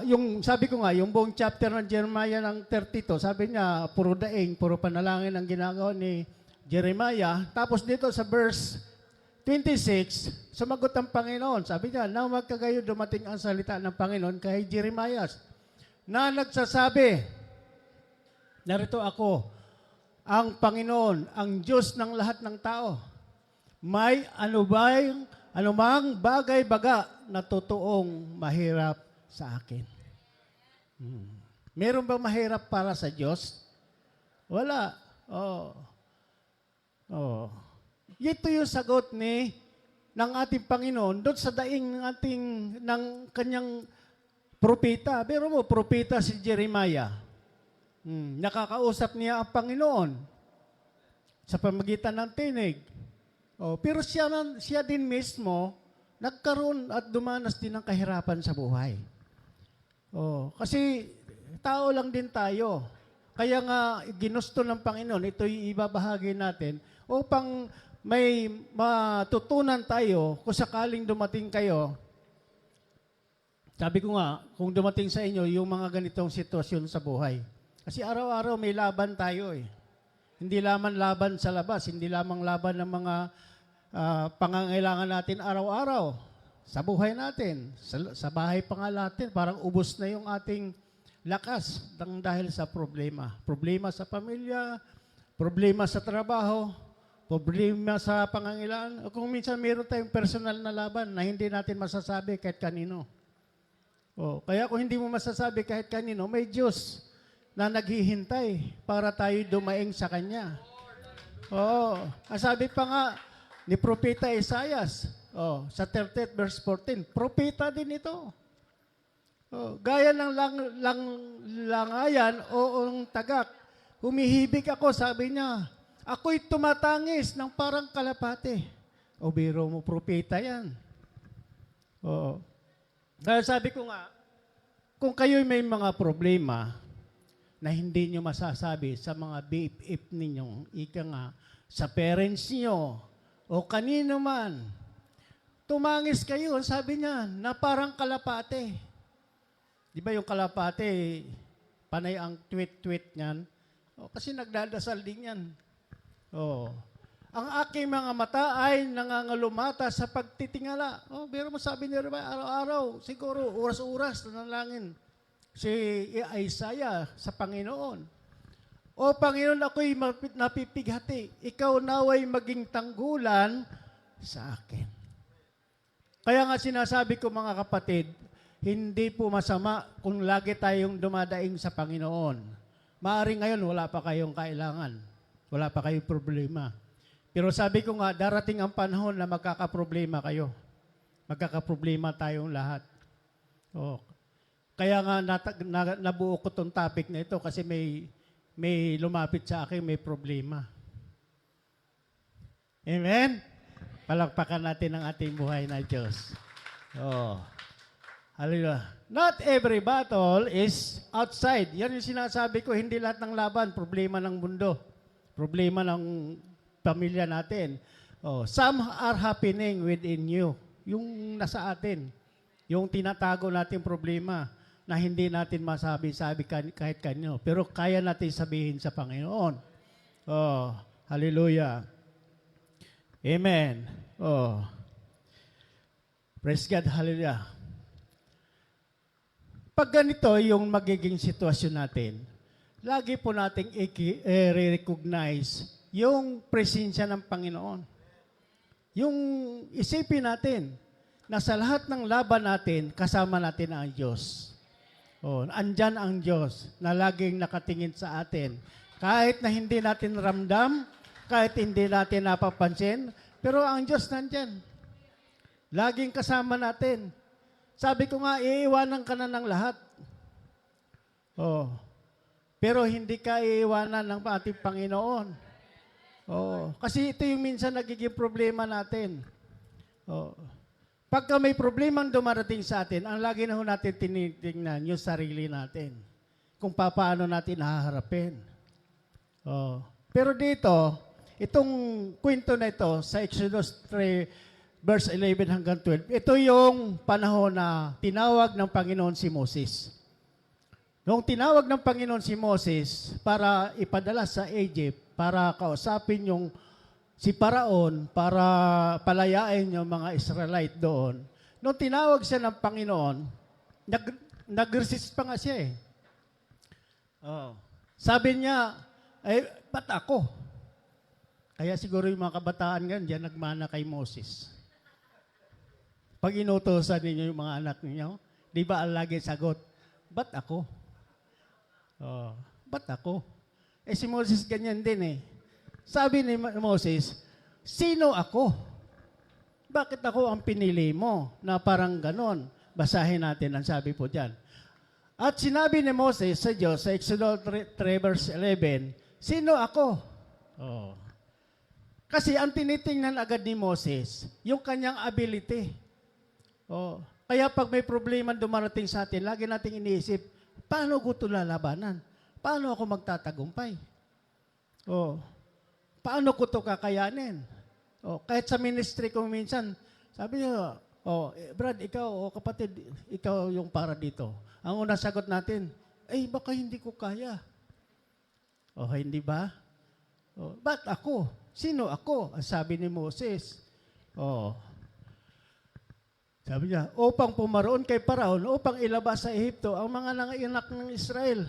yung sabi ko nga, yung buong chapter ng Jeremiah ng 32, sabi niya, puro daing, puro panalangin ang ginagawa ni Jeremiah. Tapos dito sa verse 26, sumagot ang Panginoon. Sabi niya, nang magkagayo dumating ang salita ng Panginoon kay Jeremiah na nagsasabi, narito ako, ang Panginoon, ang Diyos ng lahat ng tao. May anumang bagay-baga na totoong mahirap sa akin. Meron bang mahirap para sa Diyos? Wala. Ito yung sagot ng ating Panginoon doon sa daing ng kanyang propeta. Pero mo, propeta si Jeremiah. Nakakausap niya ang Panginoon sa pamagitan ng tinig. Pero siya din mismo nagkaroon at dumanas din ng kahirapan sa buhay. Kasi tao lang din tayo. Kaya nga ginusto ng Panginoon, ito'y ibabahagi natin upang may matutunan tayo kung sakaling dumating kayo. Sabi ko nga, kung dumating sa inyo yung mga ganitong sitwasyon sa buhay. Kasi araw-araw may laban tayo eh. Hindi lamang laban sa labas, hindi lamang laban ng mga pangangailangan natin araw-araw sa buhay natin, sa bahay pa nga natin, parang ubos na yung ating lakas dahil sa problema. Problema sa pamilya, problema sa trabaho, problema sa pangangailangan. O kung minsan meron tayong personal na laban na hindi natin masasabi kahit kanino. Kaya kung hindi mo masasabi kahit kanino, may Diyos na naghihintay para tayo dumaing sa Kanya. Ang sabi pa nga ni Propeta Isaias, sa 38 verse 14, propeta din ito. Gaya ng langayan o ang tagak, humihibig ako, sabi niya, ako'y tumatangis ng parang kalapate. Biro mo, propeta yan. Kaya sabi ko nga, kung kayo'y may mga problema na hindi nyo masasabi sa mga BFF ninyong, ika nga, sa parents nyo, o kanino man, tumangis kayo, sabi niya, na parang kalapate. Di ba yung kalapate, panay ang tweet-tweet niyan? Kasi nagdadasal din yan. Ang aking mga mata ay nangangalumata sa pagtitingala. Pero mo sabi niya, araw-araw, siguro, oras-oras, nanalangin si Isaiah sa Panginoon. Panginoon, ako'y napipighati. Ikaw naway maging tanggulan sa akin. Kaya nga sinasabi ko mga kapatid, hindi po masama kung lagi tayong dumadaing sa Panginoon. Maaring ngayon wala pa kayong kailangan. Wala pa kayong problema. Pero sabi ko nga, darating ang panahon na magkakaproblema kayo. Magkakaproblema tayong lahat. Kaya nga nabuo ko tong topic na ito kasi may lumapit sa akin, may problema. Amen? Palakpakan natin ang ating buhay na Diyos. Hallelujah. Not every battle is outside. Yan yung sinasabi ko, hindi lahat ng laban, problema ng mundo. Problema ng pamilya natin. Some are happening within you. Yung nasa atin. Yung tinatago natin problema na hindi natin masabi-sabi kahit kanino. Pero kaya natin sabihin sa Panginoon. Hallelujah. Amen. Praise God. Hallelujah. Pag ganito yung magiging sitwasyon natin, lagi po nating i-recognize yung presensya ng Panginoon. Yung isipin natin na sa lahat ng laban natin, kasama natin ang Diyos. Andyan ang Diyos na laging nakatingin sa atin. Kahit na hindi natin ramdam, kahit hindi natin napapansin, pero ang Diyos nandyan. Laging kasama natin. Sabi ko nga, iiwanan ka na ng lahat. Oh. Pero hindi ka iiwanan ng ating Panginoon. Oh. Kasi ito yung minsan nagiging problema natin. Oh. Pagka may problemang dumarating sa atin, ang lagi na ho natin tinitingnan yung sarili natin. Kung paano natin haharapin. Oh. Pero dito, itong kwento na ito sa Exodus 3, verse 11 hanggang 12, ito yung panahon na tinawag ng Panginoon si Moses. Noong tinawag ng Panginoon si Moses para ipadala sa Egypt, para kausapin yung si Paraon, para palayain yung mga Israelite doon. Noong tinawag siya ng Panginoon, nag-resist pa nga siya eh. Oh. Sabi niya, ba't ako? Kaya siguro yung mga kabataan ngayon, diyan nagmana kay Moses. Pag inutosan ninyo yung mga anak ninyo, di ba ang lagi sagot, ba't ako? Oh, ba't ako? Si Moses ganyan din eh. Sabi ni Moses, sino ako? Bakit ako ang pinili mo? Na parang ganon. Basahin natin ang sabi po dyan. At sinabi ni Moses sa Diyos, sa Exodus 3 verse 11, sino ako? Oh. Kasi ang tinitingnan agad ni Moses, yung kanyang ability. Oh. Kaya pag may problema dumarating sa atin, lagi nating iniisip, paano ko ito lalabanan? Paano ako magtatagumpay? Oh. Paano ko ito kakayanin? Oh. Kahit sa ministry ko minsan, sabi niya, Brad, ikaw, kapatid, ikaw yung para dito. Ang unang sagot natin, baka hindi ko kaya. Hindi ba? Ba't ako? Sino ako? Ang sabi ni Moses. Sabi niya, upang pumaroon kay Paraon, upang ilabas sa Ehipto ang mga nanganak ng Israel.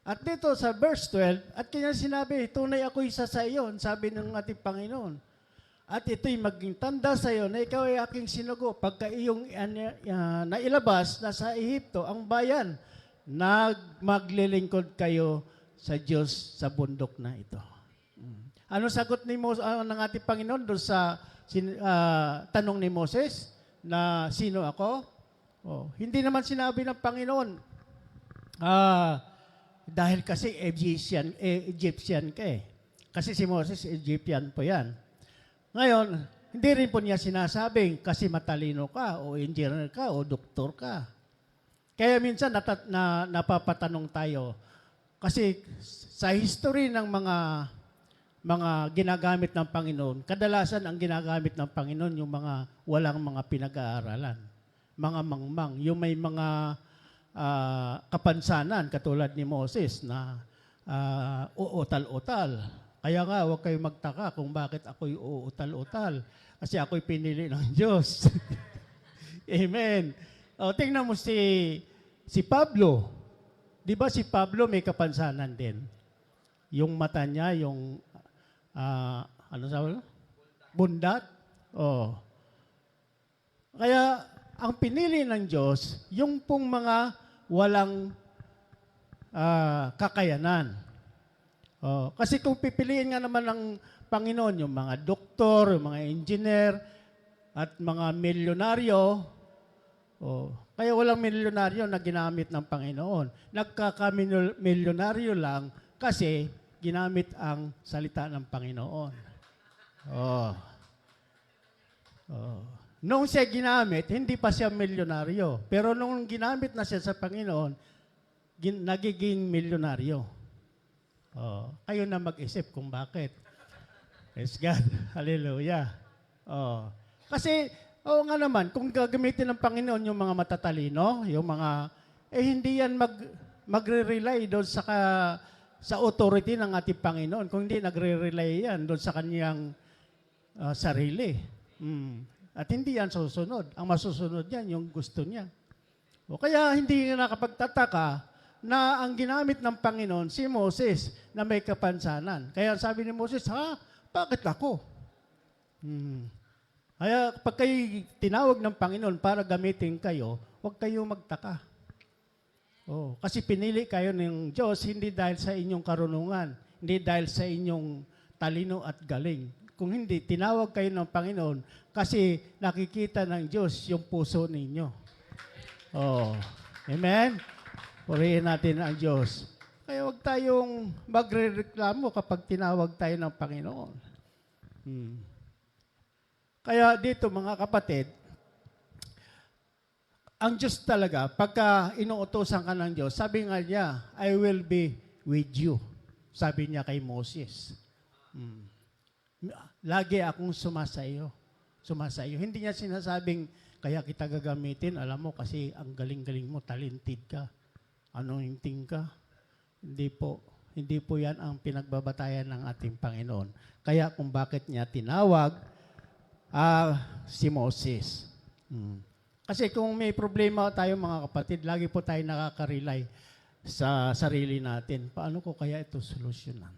At dito sa verse 12, at kanya sinabi, tunay ako isa sa iyon, sabi ng ating Panginoon. At ito'y maging tanda sa iyo na ikaw ay aking sinugo. Pagka iyong nailabas na sa Ehipto, ang bayan, maglilingkod kayo sa Diyos sa bundok na ito. Ano sagot ni ng ating Panginoon doon sa tanong ni Moses na sino ako? Hindi naman sinabi ng Panginoon, dahil kasi Egyptian ka eh. Kasi si Moses, Egyptian po yan. Ngayon, hindi rin po niya sinasabing kasi matalino ka o engineer ka o doktor ka. Kaya minsan napapatanong tayo kasi sa history ng mga ginagamit ng Panginoon, kadalasan ang ginagamit ng Panginoon yung mga walang mga pinag-aaralan, mga mangmang, yung may mga kapansanan katulad ni Moses na uutal-utal. Kaya nga, huwag kayong magtaka kung bakit ako'y uutal-utal. Kasi ako'y pinili ng Diyos. Amen. Tingnan mo si Pablo. Di ba si Pablo may kapansanan din? Yung mata niya, yung ano sabi? Bundat. Kaya ang pinili ng Diyos, yung pong mga walang kakayanan. Kasi kung pipiliin nga naman ng Panginoon, yung mga doktor, yung mga engineer, at mga milyonaryo, kaya walang milyonaryo na ginamit ng Panginoon. Nagkaka-milyonaryo lang kasi ginamit ang salita ng Panginoon. Noong siya ginamit, hindi pa siya milyonaryo. Pero nung ginamit na siya sa Panginoon, nagiging milyonaryo. Kayo na mag-isip kung bakit. Praise God. Hallelujah. Kasi, nga naman, kung gagamitin ng Panginoon yung mga matatalino, yung mga, hindi yan magre-rely doon sa authority ng ating Panginoon. Kung hindi, nagre-rely yan doon sa kanyang sarili. At hindi yan susunod. Ang masusunod yan, yung gusto niya. Kaya hindi nakapagtataka na ang ginamit ng Panginoon si Moses na may kapansanan. Kaya sabi ni Moses, bakit ako? Kaya pag kayo tinawag ng Panginoon para gamitin kayo, huwag kayo magtaka. Kasi pinili kayo ng Diyos hindi dahil sa inyong karunungan, hindi dahil sa inyong talino at galing, Kung hindi, tinawag kayo ng Panginoon kasi nakikita ng Diyos yung puso ninyo. Oh. Amen? Purihin natin ang Diyos. Kaya huwag tayong magre-reklamo kapag tinawag tayo ng Panginoon. Kaya dito mga kapatid, ang Diyos talaga, pagka inuutosan ka ng Diyos, sabi nga niya, I will be with you. Sabi niya kay Moses. Lagi akong sumasayo. Hindi niya sinasabing, kaya kita gagamitin, alam mo, kasi ang galing-galing mo, talented ka, anointing ka. Hindi po. Hindi po yan ang pinagbabatayan ng ating Panginoon. Kaya kung bakit niya tinawag si Moses. Kasi kung may problema tayo mga kapatid, lagi po tayo nakaka-rely sa sarili natin. Paano ko kaya ito solusyonan?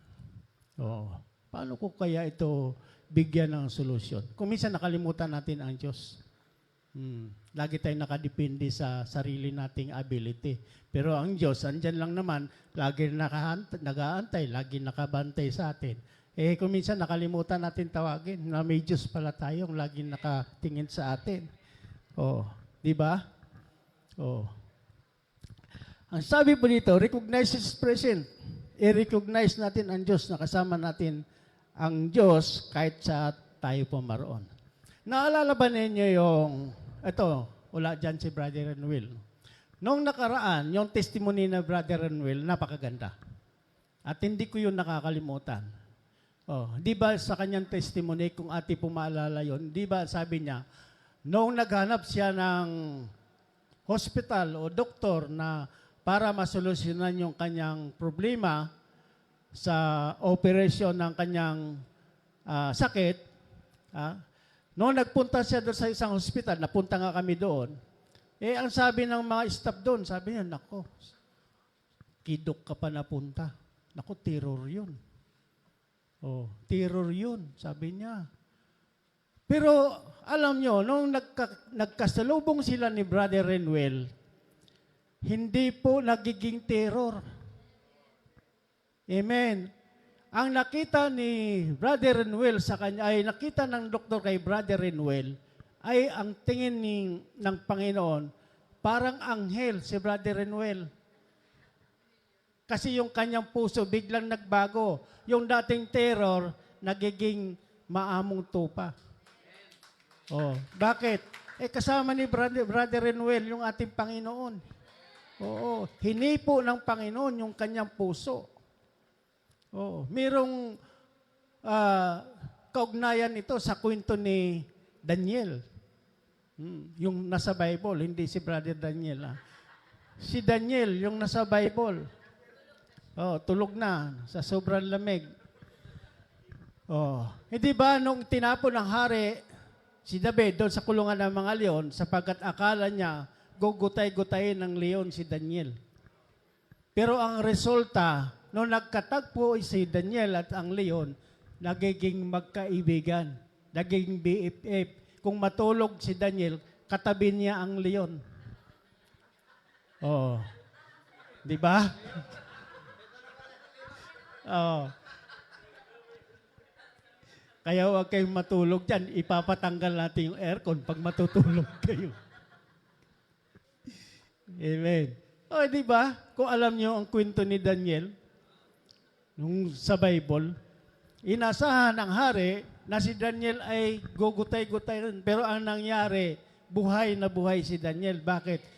Paano ko kaya ito bigyan ng solusyon? Kung minsan nakalimutan natin ang Diyos. Lagi tayong nakadepende sa sarili nating ability. Pero ang Diyos, andyan lang naman, lagi nag-aantay, lagi nakabantay sa atin. Kung minsan nakalimutan natin tawagin, na may Diyos pala tayong lagi nakatingin sa atin. Di ba? Ang sabi po dito, recognize His presence. I-recognize natin ang Diyos na kasama natin ang Diyos kahit sa tayo po maroon. Naalala ba ninyo yung, wala dyan si Brother Renwil. Noong nakaraan, yung testimony na Brother Renwil, napakaganda. At hindi ko yun nakakalimutan. Di ba sa kanyang testimony, kung ati po maalala yun, di ba sabi niya, noong naghanap siya ng hospital o doktor na para masolusyonan yung kanyang problema sa operasyon ng kanyang sakit, noong nagpunta siya doon sa isang hospital, napunta nga kami doon, ang sabi ng mga staff doon, sabi niya, nako, kidok ka pa napunta. Nako, terror yun. Terror yun, sabi niya. Pero alam nyo, nung nagkasalubong sila ni Brother Renwell, hindi po nagiging terror. Amen. Ang nakita ni Brother Renwell sa kanya, ay nakita ng doktor kay Brother Renwell, ay ang tingin ng Panginoon, parang anghel si Brother Renwell. Kasi yung kanyang puso biglang nagbago. Yung dating terror, nagiging maamong tupa. Bakit? Kasama ni Brother Renwell yung ating Panginoon. Hinipo ng Panginoon yung kanyang puso. Mayroong kaugnayan ito sa kwento ni Daniel. Yung nasa Bible, hindi si Brother Daniel. Si Daniel, yung nasa Bible. Tulog na sa sobrang lamig. Hindi ba nung tinapon ng hari si David doon sa kulungan ng mga leon sapagkat akala niya gugutay-gutayin ng leon si Daniel. Pero ang resulta, nung nagkatagpo si Daniel at ang leon, nagiging magkaibigan, nagiging BFF. Kung matulog si Daniel, katabi niya ang leon. Di ba? Kaya huwag kayong matulog dyan. Ipapatanggal natin yung aircon pag matutulog kayo. Amen. Di ba? Kung alam nyo ang kwento ni Daniel, nung sa Bible, inasahan ng hari na si Daniel ay gugutay-gutay rin. Pero ang nangyari, buhay na buhay si Daniel. Bakit?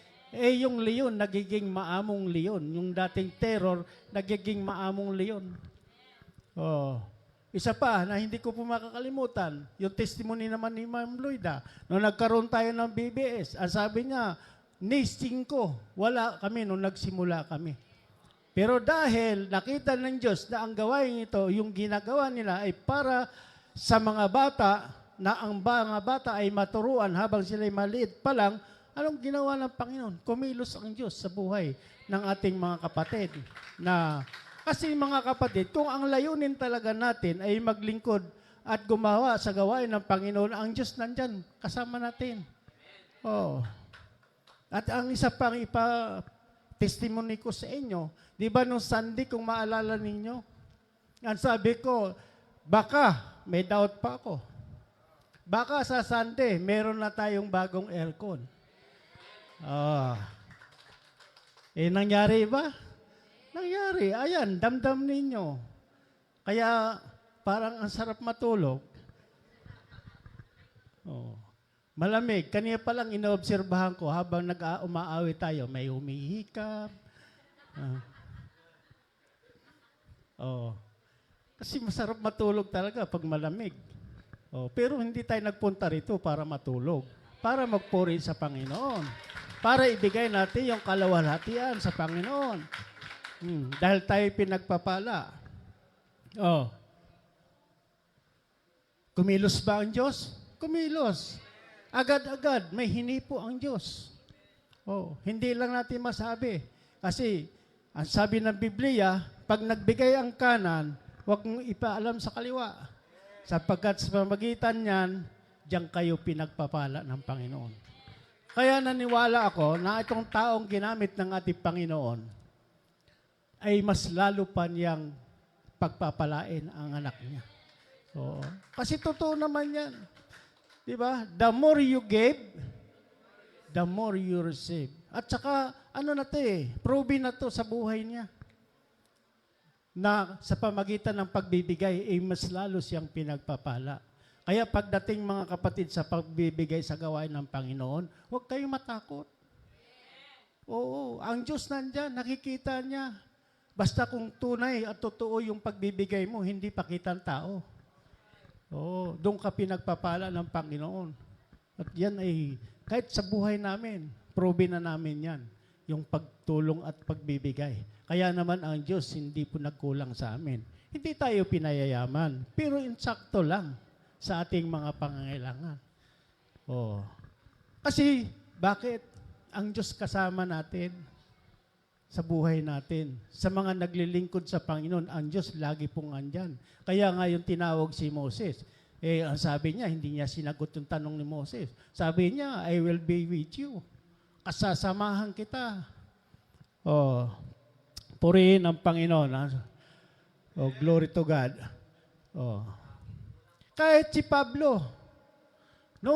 Yung leon, nagiging maamong leon. Yung dating terror, nagiging maamong leon. Isa pa na hindi ko po makakalimutan, yung testimony naman ni Ma'am Loida, nung nagkaroon tayo ng BBS, ang sabi niya, ni 5, wala kami nung nagsimula kami. Pero dahil nakita ng Diyos na ang gawain ito, yung ginagawa nila ay para sa mga bata, na ang mga bata ay maturuan habang sila maliit pa lang, anong ginawa ng Panginoon? Kumilos ang Diyos sa buhay ng ating mga kapatid. Kasi mga kapatid, kung ang layunin talaga natin ay maglingkod at gumawa sa gawain ng Panginoon, ang Diyos nandyan, kasama natin. At ang isa pang testimony ko sa inyo, di ba nung Sunday, kung maalala ninyo, ang sabi ko, baka may doubt pa ako. Baka sa Sunday, meron na tayong bagong aircon. Nangyari ba? Nangyari. Ayan, damdam ninyo. Kaya parang ang sarap matulog. Malamig. Kanina pa lang inoobserbahan ko habang umaawi tayo, may humihikap. Kasi masarap matulog talaga pag malamig. Pero hindi tayo nagpunta rito para matulog. Para magpuri sa Panginoon. Para ibigay natin yung kalawalhatian sa Panginoon. Dahil tayo pinagpapala. Kumilos ba ang Diyos? Kumilos. Agad-agad, may hinipo ang Diyos. Hindi lang natin masabi. Kasi, ang sabi ng Biblia, pag nagbigay ang kanan, huwag mong ipaalam sa kaliwa. Sapagkat sa pamagitan niyan, diyan kayo pinagpapala ng Panginoon. Kaya naniwala ako na itong taong ginamit ng ating Panginoon ay mas lalo pa niyang pagpapalain ang anak niya. Kasi totoo naman yan. Diba? The more you give, the more you receive. At saka, proven na to sa buhay niya. Na sa pamagitan ng pagbibigay, mas lalo siyang pinagpapala. Kaya pagdating mga kapatid sa pagbibigay sa gawain ng Panginoon, huwag kayong matakot. Ang Diyos nandyan, nakikita niya. Basta kung tunay at totoo yung pagbibigay mo, hindi pakitang tao. Doon ka pinagpapala ng Panginoon. At yan ay, kahit sa buhay namin, proven na namin yan. Yung pagtulong at pagbibigay. Kaya naman ang Diyos hindi po nagkulang sa amin. Hindi tayo pinayayaman, pero insakto lang sa ating mga pangangailangan. Kasi, bakit? Ang Diyos kasama natin sa buhay natin. Sa mga naglilingkod sa Panginoon, ang Diyos lagi pong andyan. Kaya nga yung tinawag si Moses, ang sabi niya, hindi niya sinagot yung tanong ni Moses. Sabi niya, I will be with you. Kasasamahan kita. Purihin ang Panginoon. Glory to God. Kahit si Pablo.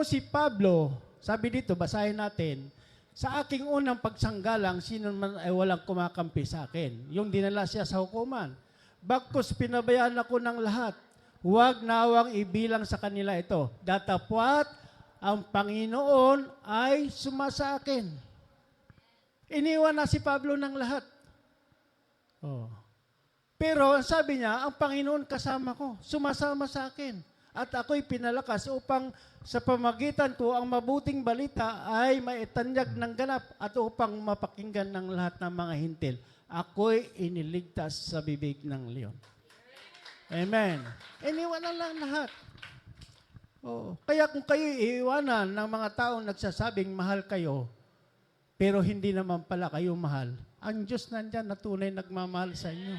Si Pablo, sabi dito, basahin natin, sa aking unang pagsanggalang, sino man ay walang kumakampi sa akin. Yung dinala siya sa hukuman. Bagkus pinabayaan ako ng lahat. Huwag nawang ibilang sa kanila ito. Datapwat ang Panginoon ay sumasa akin. Iniwan na si Pablo ng lahat. Pero sabi niya, ang Panginoon kasama ko, sumasama sa akin. At ako'y pinalakas upang sa pamagitan ko ang mabuting balita ay maitanyag ng ganap at upang mapakinggan ng lahat ng mga hintil. Ako'y iniligtas sa bibig ng leon. Amen. Iniwanan lang lahat. Kaya kung kayo iiwanan ng mga taong nagsasabing mahal kayo, pero hindi naman pala kayo mahal, ang Diyos nandyan na tunay nagmamahal sa inyo.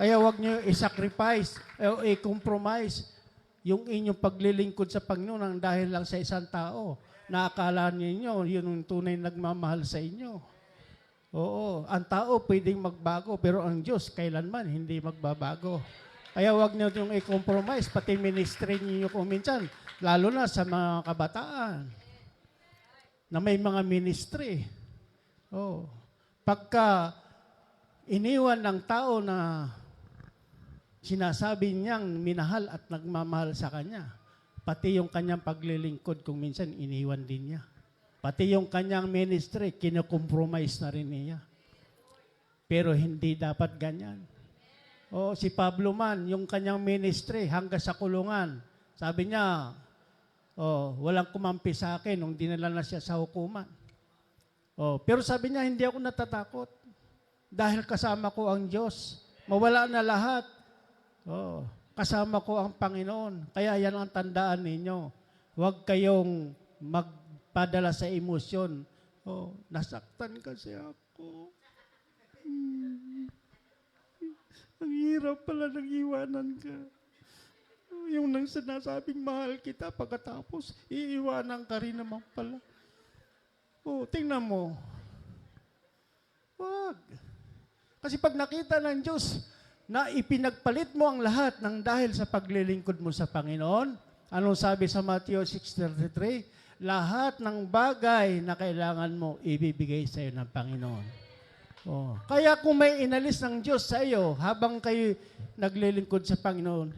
Kaya huwag niyo i-sacrifice o i-compromise yung inyong paglilingkod sa Panginoon ang dahil lang sa isang tao na akala niyo yun yung tunay nagmamahal sa inyo. Ang tao pwedeng magbago pero ang Diyos kailanman hindi magbabago. Kaya huwag niyo yung i-compromise pati ministry niyo kung minsan, lalo na sa mga kabataan na may mga ministry. Pagka iniwan ng tao na sinasabi niyang minahal at nagmamahal sa kanya, pati yung kanyang paglilingkod kung minsan iniwan din niya. Pati yung kanyang ministry, kinokompromise na rin niya. Pero hindi dapat ganyan. Si Pablo man, yung kanyang ministry hanggang sa kulungan, sabi niya, walang kumampi sa akin nung dinala na siya sa hukuman. Pero sabi niya, hindi ako natatakot. Dahil kasama ko ang Diyos. Mawala na lahat. Kasama ko ang Panginoon. Kaya yan ang tandaan ninyo. Huwag kayong magpadala sa emosyon. Nasaktan kasi ako. Ang hirap pala nang iwanan ka. Yung nang sinasabing mahal kita, pagkatapos, iiwanan ka rin naman pala. Tingnan mo. Wag. Kasi pag nakita ng Diyos na ipinagpalit mo ang lahat ng dahil sa paglilingkod mo sa Panginoon. Anong sabi sa Matthew 6:33? Lahat ng bagay na kailangan mo, ibibigay sa iyo ng Panginoon. Oh. Kaya kung may inalis ng Diyos sa iyo habang kayo naglilingkod sa Panginoon,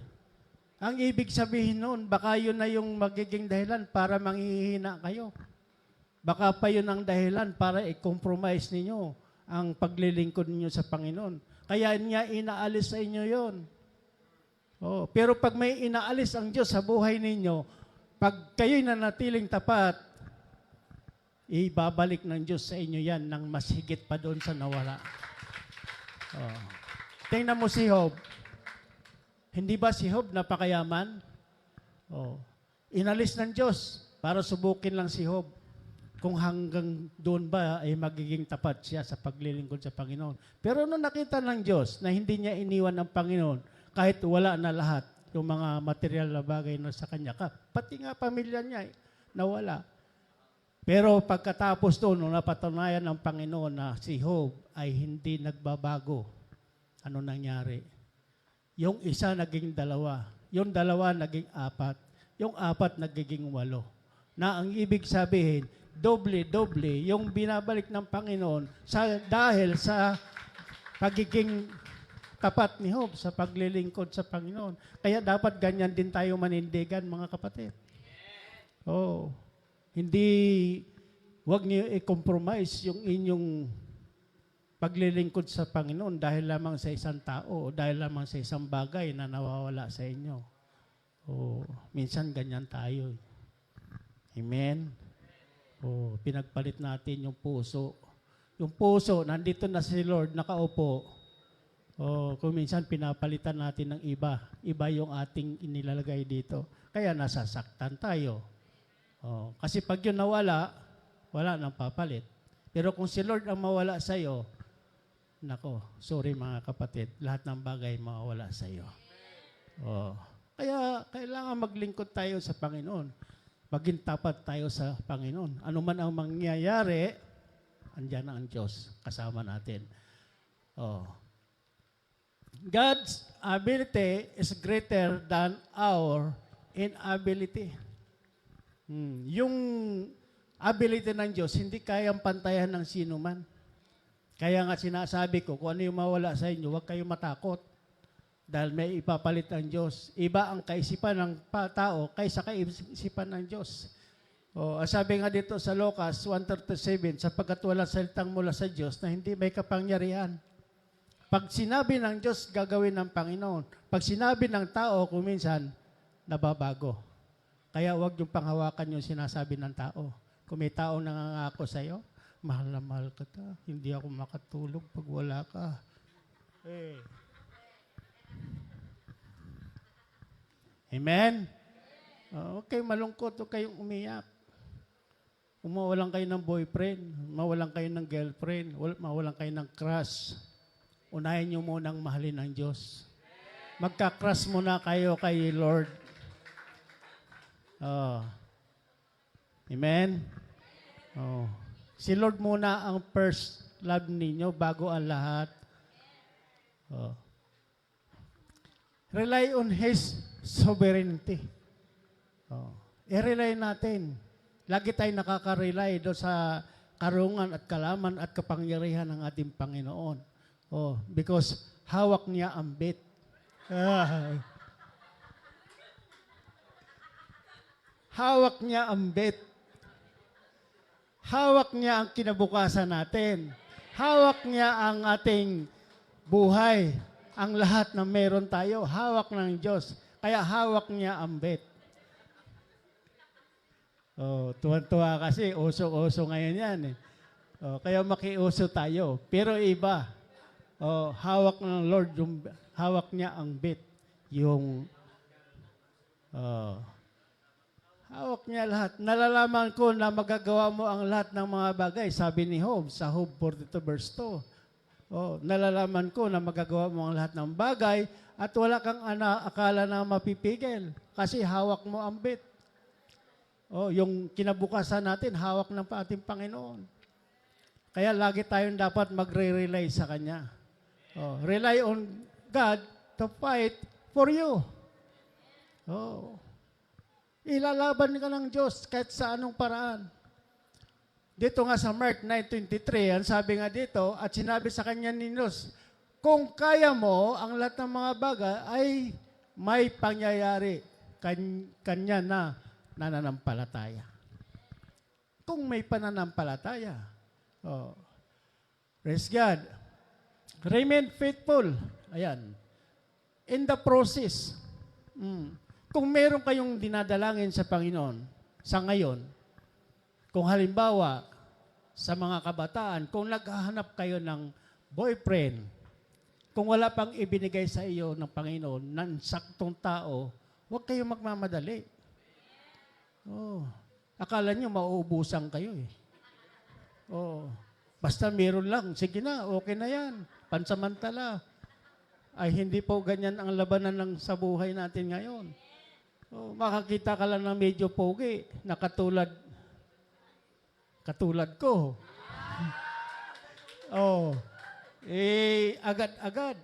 ang ibig sabihin noon, baka yun na yung magiging dahilan para manghihina kayo. Baka pa yun ang dahilan para i-compromise ninyo ang paglilingkod ninyo sa Panginoon. Kaya niya inaalis sa inyo yon. Oh, pero pag may inaalis ang Diyos sa buhay ninyo, pag kayo'y nanatiling tapat, ibabalik ng Diyos sa inyo yan ng mas higit pa doon sa nawala. Oh. Tingnan mo si Job. Hindi ba si Job napakayaman? Oh. Inalis ng Diyos para subukin lang si Job kung hanggang doon ba ay magiging tapat siya sa paglilingkod sa Panginoon. Pero nung nakita ng Diyos na hindi niya iniwan ng Panginoon, kahit wala na lahat, yung mga material na bagay na sa kanya, pati nga pamilya niya, nawala. Pero pagkatapos doon, nung napatunayan ng Panginoon na si Job ay hindi nagbabago, ano nangyari? Yung isa naging dalawa, yung dalawa naging apat, yung apat nagiging 8. Na ang ibig sabihin, doble-doble yung binabalik ng Panginoon dahil sa pagiging tapat ni Job sa paglilingkod sa Panginoon. Kaya dapat ganyan din tayo manindigan, mga kapatid. Oh, hindi, wag niyo i-compromise yung inyong paglilingkod sa Panginoon dahil lamang sa isang tao o dahil lamang sa isang bagay na nawawala sa inyo. Oh, minsan ganyan tayo. Amen? Oh, pinagpalit natin yung puso. Yung puso, nandito na si Lord, nakaupo. Oh, kung minsan pinapalitan natin ng iba. Iba yung ating inilalagay dito. Kaya nasasaktan tayo. Oh, kasi pag yun nawala, wala nang papalit. Pero kung si Lord ang mawala sa iyo, nako, sorry mga kapatid, lahat ng bagay mawawala sa iyo. Oh, kaya kailangan maglingkod tayo sa Panginoon. Maging tapat tayo sa Panginoon. Ano man ang mangyayari, andyan ang Diyos kasama natin. Oh. God's ability is greater than our inability. Yung ability ng Diyos, hindi kayang pantayan ng sino man. Kaya nga sinasabi ko, kung ano yung mawala sa inyo, huwag kayong matakot. Dahil may ipapalit ang Diyos. Iba ang kaisipan ng tao kaysa kaisipan ng Diyos. O, sabi nga dito sa Lucas 1:37, sapagkat wala salitang mula sa Diyos na hindi may kapangyarihan. Pag sinabi ng Diyos, gagawin ng Panginoon. Pag sinabi ng tao, kuminsan, nababago. Kaya huwag yung panghawakan yung sinasabi ng tao. Kung may taong nangangako sa'yo, mahal na mahal ka ta. Hindi ako makatulog pag wala ka. Amen? Okay, malungkot o kayong umiyak. Mawalan kayo ng boyfriend, mawalan kayo ng girlfriend, mawalan kayo ng crush. Unahin nyo munang mahalin ng Diyos. Magka-crush muna kayo kay Lord. Oh. Amen? Oh. Si Lord muna ang first love ninyo bago ang lahat. Oh. Rely on His sovereignty. Oh. I-rely natin. Lagi tayo nakaka-rely doon sa karungan at kalaman at kapangyarihan ng ating Panginoon. Oh, because hawak niya ang bit. Hawak niya ang bit. Hawak niya ang kinabukasan natin. Hawak niya ang ating buhay. Ang lahat na meron tayo, hawak ng Diyos. Kaya hawak niya ang bit. Oh, tuwan-tuwa kasi, uso-uso ngayon yan eh. Oh, kaya makiuso tayo. Pero iba, oh, hawak ng Lord, yung, hawak niya ang bit. Yung, hawak niya lahat. Nalalaman ko na magagawa mo ang lahat ng mga bagay. Sabi ni Job, sa Job 42 verse 2. Oh, nalalaman ko na magagawa mo ang lahat ng bagay at wala kang akala na mapipigil kasi hawak mo ang bit. Oh, yung kinabukasan natin, hawak ng ating Panginoon. Kaya lagi tayong dapat magre-rely sa Kanya. Oh, rely on God to fight for you. Oh. Ilalaban ka ng Diyos kahit sa anong paraan. Dito nga sa Mark 9:23, ang sabi nga dito, at sinabi sa kanya ni Diyos, kung kaya mo, ang lahat ng mga bagay ay may pangyayari kanya na nananampalataya. Kung may pananampalataya. Oh. Praise God. Remain faithful. Ayan. In the process. Kung meron kayong dinadalangin sa Panginoon sa ngayon, kung halimbawa sa mga kabataan, kung naghahanap kayo ng boyfriend, kung wala pang ibinigay sa iyo ng Panginoon ng saktong tao, huwag kayong magmamadali. Oh, akala nyo mauubusan kayo eh. Oh, basta meron lang, sige na, okay na yan. Pansamantala. Ay hindi po ganyan ang labanan ng sa buhay natin ngayon. Oh, makakita ka lang ng medyo pogi, na katulad ko. Oh, agad-agad.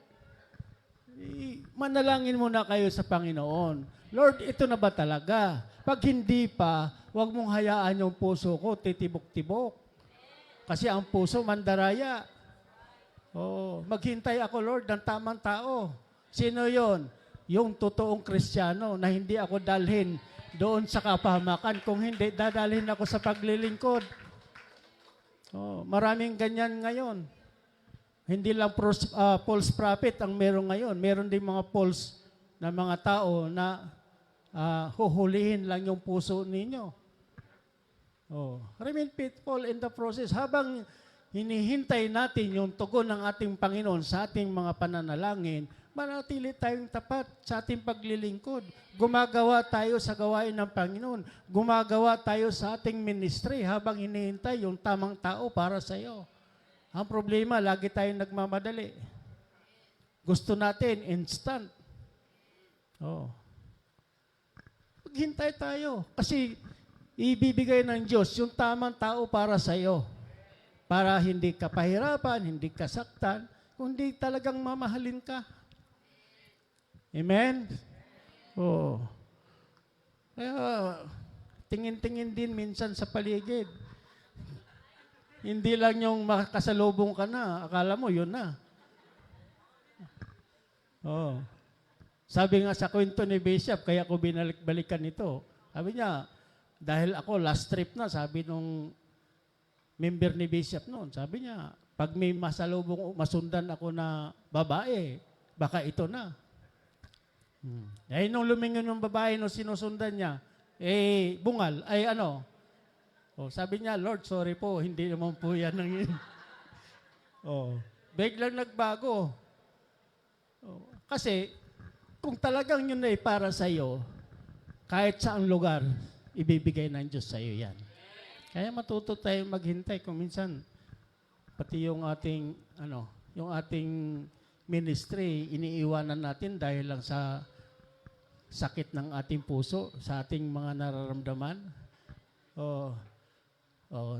Manalangin muna kayo sa Panginoon. Lord, ito na ba talaga? Pag hindi pa, huwag mong hayaan yung puso ko titibok-tibok. Kasi ang puso mandaraya. Oh, maghintay ako, Lord, ng tamang tao. Sino yon? Yung totoong Kristiyano na hindi ako dalhin doon sa kapahamakan. Kung hindi, dadalhin ako sa paglilingkod. Oh, maraming ganyan ngayon. Hindi lang false prophet ang meron ngayon. Meron din mga false na mga tao na huhulihin lang yung puso ninyo. Oh, remain faithful in the process. Habang hinihintay natin yung tugon ng ating Panginoon sa ating mga pananalangin, manatili tayong tapat sa ating paglilingkod. Gumagawa tayo sa gawain ng Panginoon. Gumagawa tayo sa ating ministry habang hinihintay yung tamang tao para sa iyo. Ang problema, lagi tayong nagmamadali. Gusto natin instant. Oh. Maghintay tayo kasi ibibigay ng Diyos yung tamang tao para sa iyo. Para hindi ka pahirapan, hindi ka saktan, kundi talagang mamahalin ka. Amen? Oh. Kaya, tingin-tingin din minsan sa paligid. Hindi lang yung makasalubong ka na, akala mo yun na. Oh. Sabi nga sa kwento ni Bishop, kaya ko binalik-balikan ito. Sabi niya, dahil ako last trip na, sabi nung member ni Bishop noon, sabi niya, pag may masundan ako na babae, baka ito na. Dahil nung lumingon yung babae nung sinusundan niya, bungal, Oh, sabi niya, Lord, sorry po, hindi naman po yan ang yun. Oh, biglang nagbago. Oh, kasi, kung talagang yun ay para sa iyo, kahit saang lugar, ibibigay ng Diyos sa iyo yan. Kaya matuto tayong maghintay kung minsan, pati yung ating, yung ating ministry, iniiwanan natin dahil lang sa sakit ng ating puso, sa ating mga nararamdaman.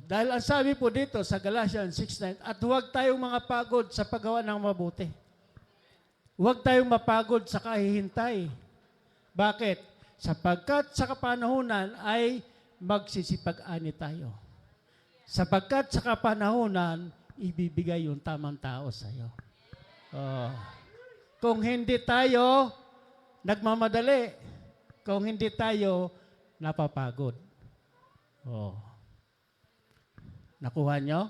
Dahil ang sabi po dito sa Galatians 6:9, at huwag tayong mga pagod sa paggawa ng mabuti. Huwag tayong mapagod sa kahihintay. Bakit? Sapagkat sa kapanahunan ay magsisipag-ani tayo. Sapagkat sa kapanahunan, ibibigay yung tamang tao sa iyo. Kung hindi tayo nagmamadali, kung hindi tayo napapagod. Nakuha nyo?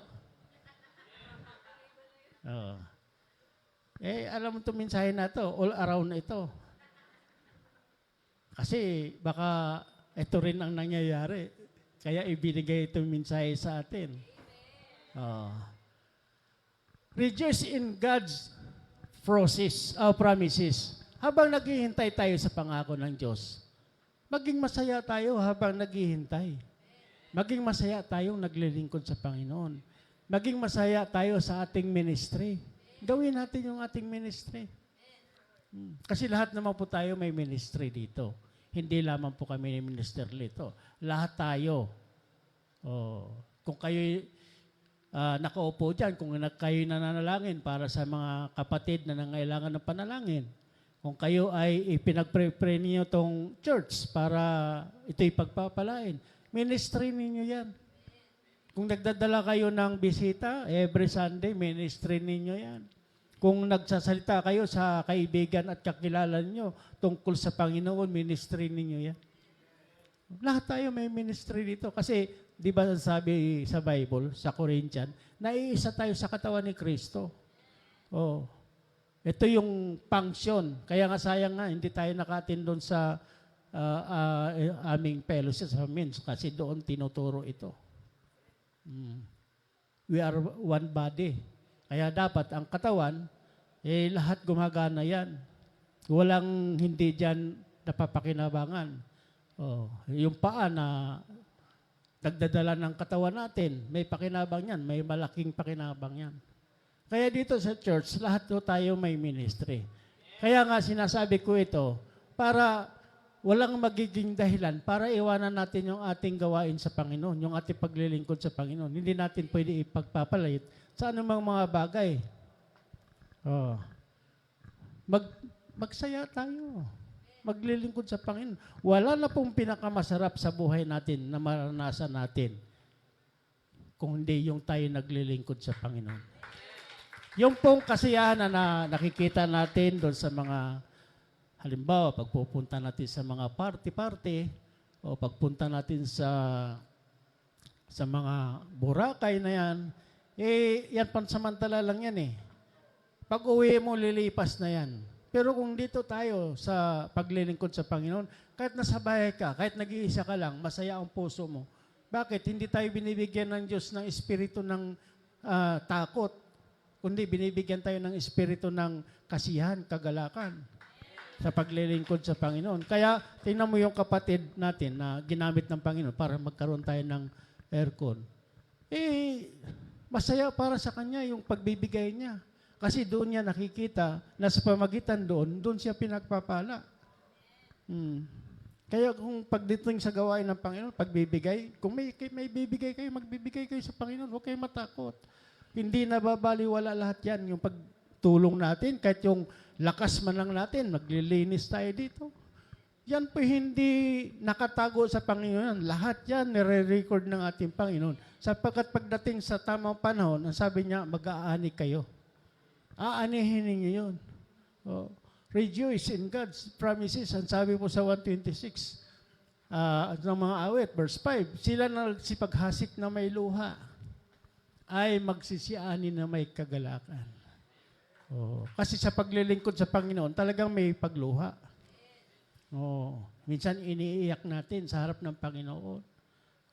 Alam mo itong mensahe na ito, all around na ito. Kasi baka ito rin ang nangyayari. Kaya ibinigay itong mensahe sa atin. Rejoice in God's promises. Habang naghihintay tayo sa pangako ng Diyos, maging masaya tayo habang naghihintay. Maging masaya tayong naglilingkod sa Panginoon. Maging masaya tayo sa ating ministry. Gawin natin yung ating ministry. Kasi lahat naman po tayo may ministry dito. Hindi lamang po kami ni Minister Lito. Lahat tayo. Kung kayo nakaupo dyan kung kayo nananalangin para sa mga kapatid na nangailangan ng panalangin. Kung kayo ay ipinag-pray niyo tong church para ito'y pagpapalain, ministry ninyo yan. Kung nagdadala kayo ng bisita, every Sunday, ministry ninyo yan. Kung nagsasalita kayo sa kaibigan at kakilala niyo tungkol sa Panginoon, ministry ninyo yan. Lahat tayo may ministry dito. Kasi, di ba sabi sa Bible, sa Corinthian, naiisa tayo sa katawan ni Kristo. Oh. Ito yung function. Kaya nga sayang nga, hindi tayo nakatin doon sa aming fellowship sa men's kasi doon tinuturo ito. We are one body. Kaya dapat ang katawan, lahat gumagana yan. Walang hindi dyan napapakinabangan. Oh, yung paa na nagdadala ng katawan natin, may pakinabang yan, may malaking pakinabang yan. Kaya dito sa church, lahat po tayo may ministry. Kaya nga sinasabi ko ito, para walang magiging dahilan para iwanan natin yung ating gawain sa Panginoon, yung ating paglilingkod sa Panginoon. Hindi natin pwede ipagpapalit sa anumang mga bagay. Oh. Magsaya tayo. Maglilingkod sa Panginoon. Wala na pong pinakamasarap sa buhay natin na maranasan natin kung hindi yung tayo naglilingkod sa Panginoon. Yung pong kasiyahan na nakikita natin doon sa mga, halimbawa, pagpupunta natin sa mga party-party o pagpunta natin sa mga Boracay na yan, yan pansamantala lang yan eh. Pag uwi mo, lilipas na yan. Pero kung dito tayo sa paglilingkod sa Panginoon, kahit nasa bahay ka, kahit nag-iisa ka lang, masaya ang puso mo. Bakit? Hindi tayo binibigyan ng Diyos ng espiritu ng takot, kundi binibigyan tayo ng espiritu ng kasiyahan, kagalakan sa paglilingkod sa Panginoon. Kaya tingnan mo yung kapatid natin na ginamit ng Panginoon para magkaroon tayo ng aircon. Masaya para sa kanya yung pagbibigay niya. Kasi doon niya nakikita na sa pamagitan doon siya pinagpapala. Kaya kung pagdating sa gawain ng Panginoon, pagbibigay, kung may bibigay kayo, magbibigay kayo sa Panginoon, huwag kayo matakot. Hindi nababaliwala lahat yan. Yung pagtulong natin, kahit yung lakas man lang natin, maglilinis tayo dito. Yan po hindi nakatago sa Panginoon. Lahat yan nire-record ng ating Panginoon. Sapagkat pagdating sa tamang panahon, ang sabi niya, mag-aani kayo. Aanihin ninyo yun. Oh. Rejoice in God's promises. Ang sabi po sa 126 ng mga awit, verse 5, sila na si paghasik na may luha ay magsisiani na may kagalakan. Oh. Kasi sa paglilingkod sa Panginoon, talagang may pagluha. Oh. Minsan iniiyak natin sa harap ng Panginoon.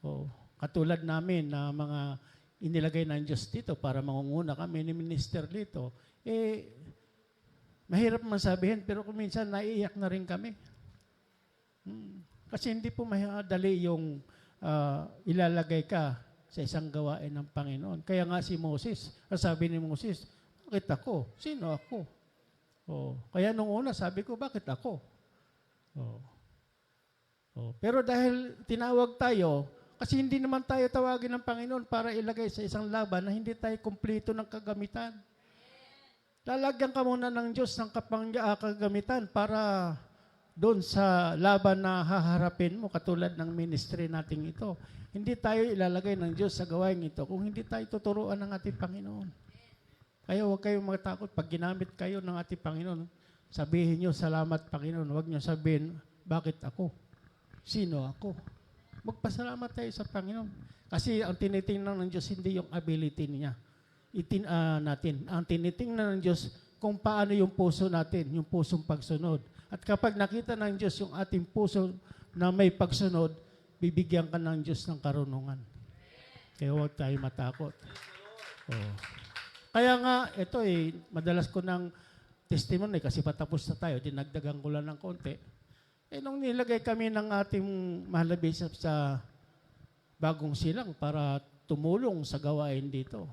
Oh. Katulad namin na mga inilagay ng Diyos dito para mangunguna kami ni minister dito. Mahirap man sabihin, pero kung minsan naiiyak na rin kami. Kasi hindi po madali yung ilalagay ka sa isang gawain ng Panginoon. Kaya nga si Moses, sabi ni Moses, bakit ako? Sino ako? Oh. Kaya nung una, sabi ko, bakit ako? Oh. Oh. Pero dahil tinawag tayo, kasi hindi naman tayo tawagin ng Panginoon para ilagay sa isang laban na hindi tayo kumpleto ng kagamitan. Lalagyan ka muna ng Diyos ng kagamitan para doon sa laban na haharapin mo, katulad ng ministry natin ito. Hindi tayo ilalagay ng Diyos sa gawain ito kung hindi tayo tuturuan ng ating Panginoon. Kaya huwag kayong matakot. Pag ginamit kayo ng ating Panginoon, sabihin nyo, salamat Panginoon. Huwag nyo sabihin, bakit ako? Sino ako? Magpasalamat tayo sa Panginoon. Kasi ang tinitingnan ng Diyos, hindi yung ability niya. Natin. Ang tinitingnan ng Diyos kung paano yung puso natin, yung pusong pagsunod. At kapag nakita ng Diyos yung ating puso na may pagsunod, bibigyan ka ng Diyos ng karunungan. Kaya huwag tayo matakot. Oh. Kaya nga, ito madalas ko ng testimony kasi patapos na tayo, dinagdagan ko lang ng konti. Nung nilagay kami ng ating mahal na bishop sa Bagong Silang para tumulong sa gawain dito.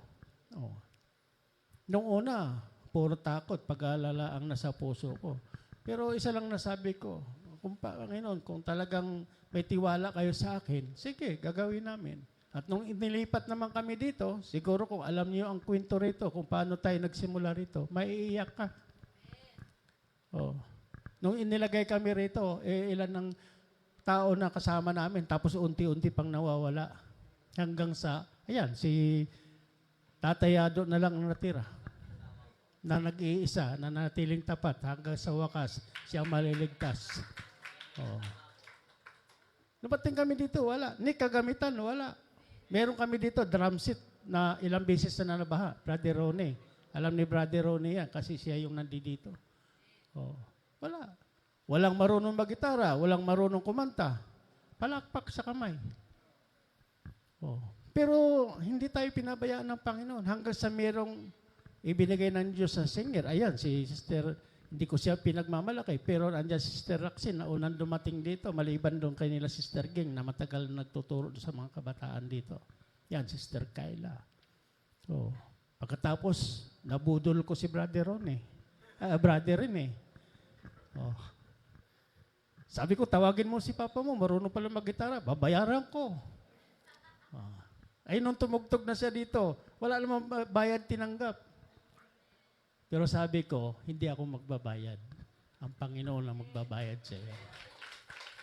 Oh. Nung una, puro takot, pag-aalala ang nasa puso ko. Pero isa lang nasabi ko, kung Panginoon, kung talagang may tiwala kayo sa akin, sige, gagawin namin. At nung inilipat naman kami dito, siguro kung alam niyo ang kwento rito, kung paano tayo nagsimula rito, maiiyak ka. Oh. Nung inilagay kami rito, ilan ng tao na kasama namin, tapos unti-unti pang nawawala. Hanggang sa, ayan, si Tatayado na lang ang natira. Na nag-iisa, na natiling tapat, hanggang sa wakas, siya maliligtas. Oh. Nabating kami dito, wala. Ni kagamitan, wala. Meron kami dito, drum set, na ilang beses na nabaha. Brother Ronnie. Alam ni Brother Ronnie yan, kasi siya yung nandito. Oh. Wala. Walang marunong mag-gitara, walang marunong kumanta. Palakpak sa kamay. Oh. Pero hindi tayo pinabayaan ng Panginoon hanggang sa merong ibinigay ng Diyos sa singer. Ayan, si Sister, hindi ko siya pinagmamalaki, pero andyan si Sister Roxy na unang dumating dito, maliban doon kay nila Sister Ging na matagal nagtuturo sa mga kabataan dito. Yan, Sister Kyla. So, pagkatapos, nabudol ko si Brother Ron Brother rin. Oh. Sabi ko, tawagin mo si Papa mo, marunong pala mag-gitara, babayaran ko. Oh. Ay, nung tumugtog na siya dito, wala namang bayad tinanggap. Pero sabi ko, hindi ako magbabayad. Ang Panginoon ang magbabayad sa iyo.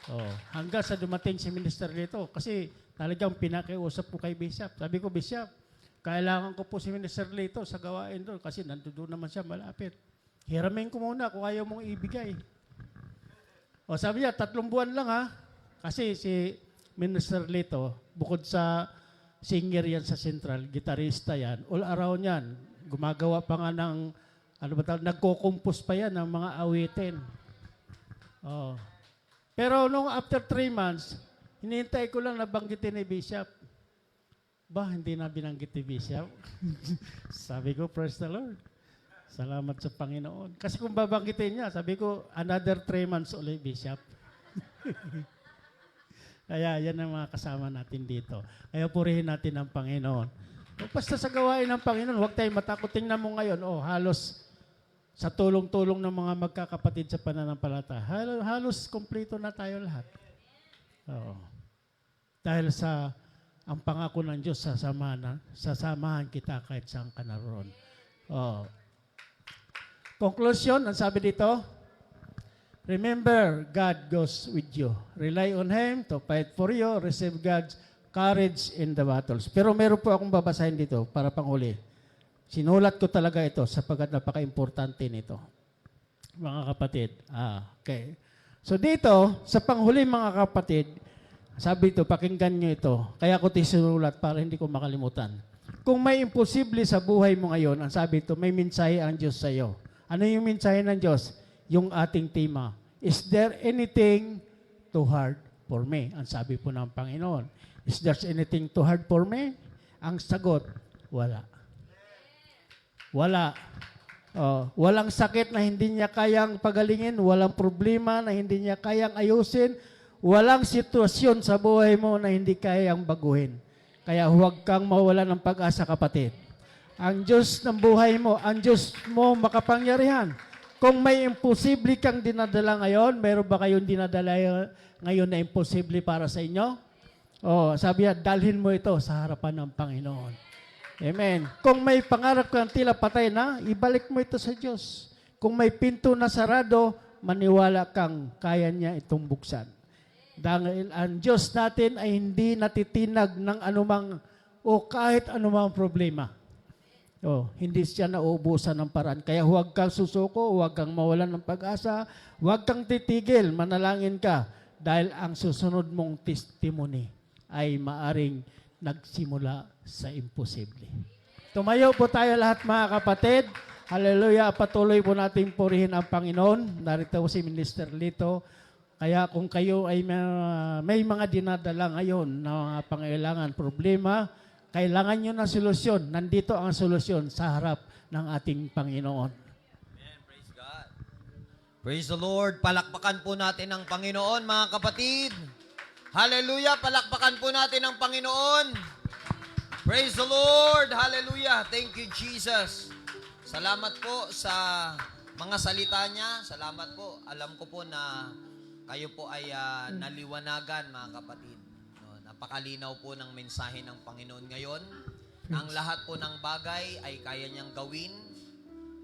Oh, hanggang sa dumating si minister dito, kasi talagang pinakiusap ko kay Bishop. Sabi ko, Bishop, kailangan ko po si minister dito sa gawain doon kasi nandoon naman siya malapit. Hiramin ko muna kung ayaw mong ibigay. O sabi niya, 3 buwan lang ha. Kasi si minister dito, bukod sa singer yan sa Central, gitarista yan, all around yan. Gumagawa pa nga ng, nagko-compose pa yan ng mga awitin. Oh. Pero nung after 3 months, hinihintay ko lang nabanggitin ni Bishop. Ba, hindi na binanggit ni Bishop? Sabi ko, praise the Lord. Salamat sa Panginoon. Kasi kung babanggitin niya, sabi ko, another 3 months ulit, Bishop. Kaya yan ang mga kasama natin dito. Kaya purihin natin ang Panginoon. Basta sa gawain ng Panginoon, huwag tayong matakot. Tingnan mo ngayon, halos sa tulong-tulong ng mga magkakapatid sa pananampalataya, halos kompleto na tayo lahat. Oo. Dahil sa ang pangako ng Diyos, sasamahan kita kahit saan ka naroon. Oo. Conclusion, ang sabi dito, remember, God goes with you. Rely on Him to fight for you. Receive God's courage in the battles. Pero meron po akong babasahin dito para panghuli. Sinulat ko talaga ito sapagkat napaka-importante nito. Mga kapatid. Okay. So dito, sa panghuli mga kapatid, sabi ito, pakinggan nyo ito. Kaya ko ito sinulat para hindi ko makalimutan. Kung may imposible sa buhay mo ngayon, ang sabi ito, may mensahe ang Diyos sa iyo. Ano yung mensahe ng Diyos? Yung ating tema. Is there anything too hard for me? Ang sabi po ng Panginoon. Is there anything too hard for me? Ang sagot, wala. Wala. Walang sakit na hindi niya kayang pagalingin. Walang problema na hindi niya kayang ayusin. Walang sitwasyon sa buhay mo na hindi kayang baguhin. Kaya huwag kang mawala ng pag-asa, kapatid. Ang Diyos ng buhay mo, ang Diyos mo makapangyarihan. Kung may imposible kang dinadala ngayon, meron ba kayong dinadala ngayon na imposible para sa inyo? Sabi niya, dalhin mo ito sa harapan ng Panginoon. Amen. Kung may pangarap kang tila patay na, ibalik mo ito sa Diyos. Kung may pinto na sarado, maniwala kang kaya niya itong buksan. Dahil ang Diyos natin ay hindi natitinag ng anumang o kahit anumang problema. Hindi siya nauubusan ng paraan. Kaya huwag kang susuko, huwag kang mawalan ng pag-asa, huwag kang titigil, manalangin ka. Dahil ang susunod mong testimony ay maaring nagsimula sa imposible. Tumayo po tayo lahat mga kapatid. Hallelujah. Patuloy po natin purihin ang Panginoon. Narito si Minister Lito. Kaya kung kayo ay may mga dinadala ngayon na mga pangailangan, problema, kailangan nyo ng solusyon. Nandito ang solusyon sa harap ng ating Panginoon. Amen. Praise God. Praise the Lord. Palakpakan po natin ang Panginoon, mga kapatid. Hallelujah. Palakpakan po natin ang Panginoon. Praise the Lord. Hallelujah. Thank you, Jesus. Salamat po sa mga salita niya. Salamat po. Alam ko po na kayo po ay naliwanagan, mga kapatid. Napakalinaw po ng mensahe ng Panginoon ngayon. Ang lahat po ng bagay ay kaya niyang gawin.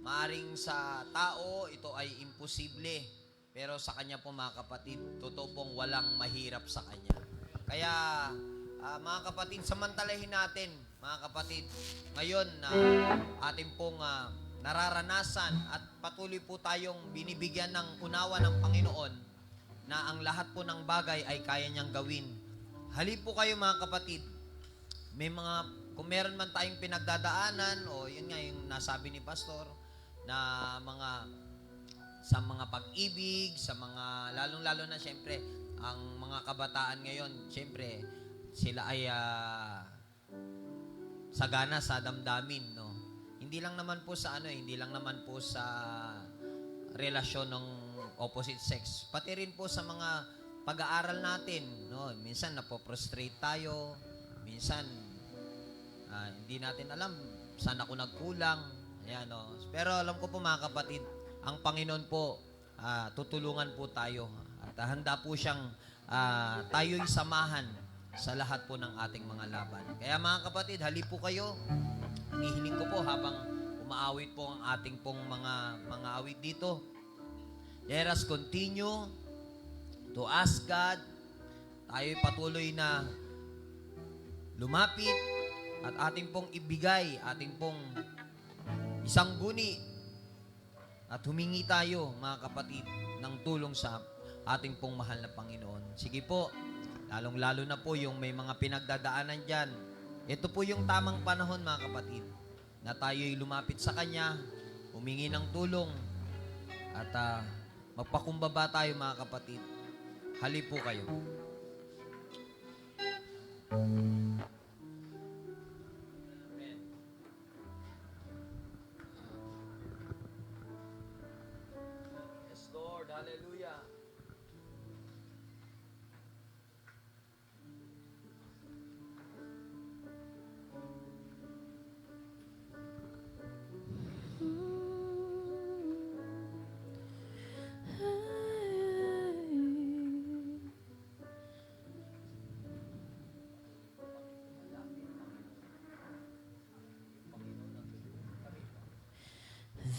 Maaring sa tao, ito ay imposible. Pero sa Kanya po mga kapatid, totoo pong walang mahirap sa Kanya. Kaya mga kapatid, samantalahin natin, mga kapatid, ngayon na ating pong nararanasan at patuloy po tayong binibigyan ng unawa ng Panginoon na ang lahat po ng bagay ay kaya niyang gawin. Halip po kayo mga kapatid, kung meron man tayong pinagdadaanan, o yun nga yung nasabi ni Pastor, na sa mga pag-ibig, sa mga, lalong-lalo na siyempre, ang mga kabataan ngayon, siyempre, sila ay sagana sa damdamin, no? Hindi lang naman po sa hindi lang naman po sa relasyon ng opposite sex, pati rin po sa mga pag-aaral natin, no? Minsan napo-frustrate tayo, minsan hindi natin alam saan ako nagkulang. Ayan, no? Pero alam ko po mga kapatid, ang Panginoon po, tutulungan po tayo. At handa po siyang tayo'y samahan sa lahat po ng ating mga laban. Kaya mga kapatid, halip po kayo. Hinihiling ko po habang umaawit po ang ating pong mga awit dito. Let us continue to ask God. Tayo'y patuloy na lumapit at ating pong ibigay, ating pong isang guni at humingi tayo, mga kapatid, ng tulong sa ating pong mahal na Panginoon. Sige po, lalong-lalo na po yung may mga pinagdadaanan dyan. Ito po yung tamang panahon, mga kapatid, na tayo'y lumapit sa Kanya, humingi ng tulong, at magpakumbaba tayo, mga kapatid. Halip po kayo. Yes, Lord. Hallelujah.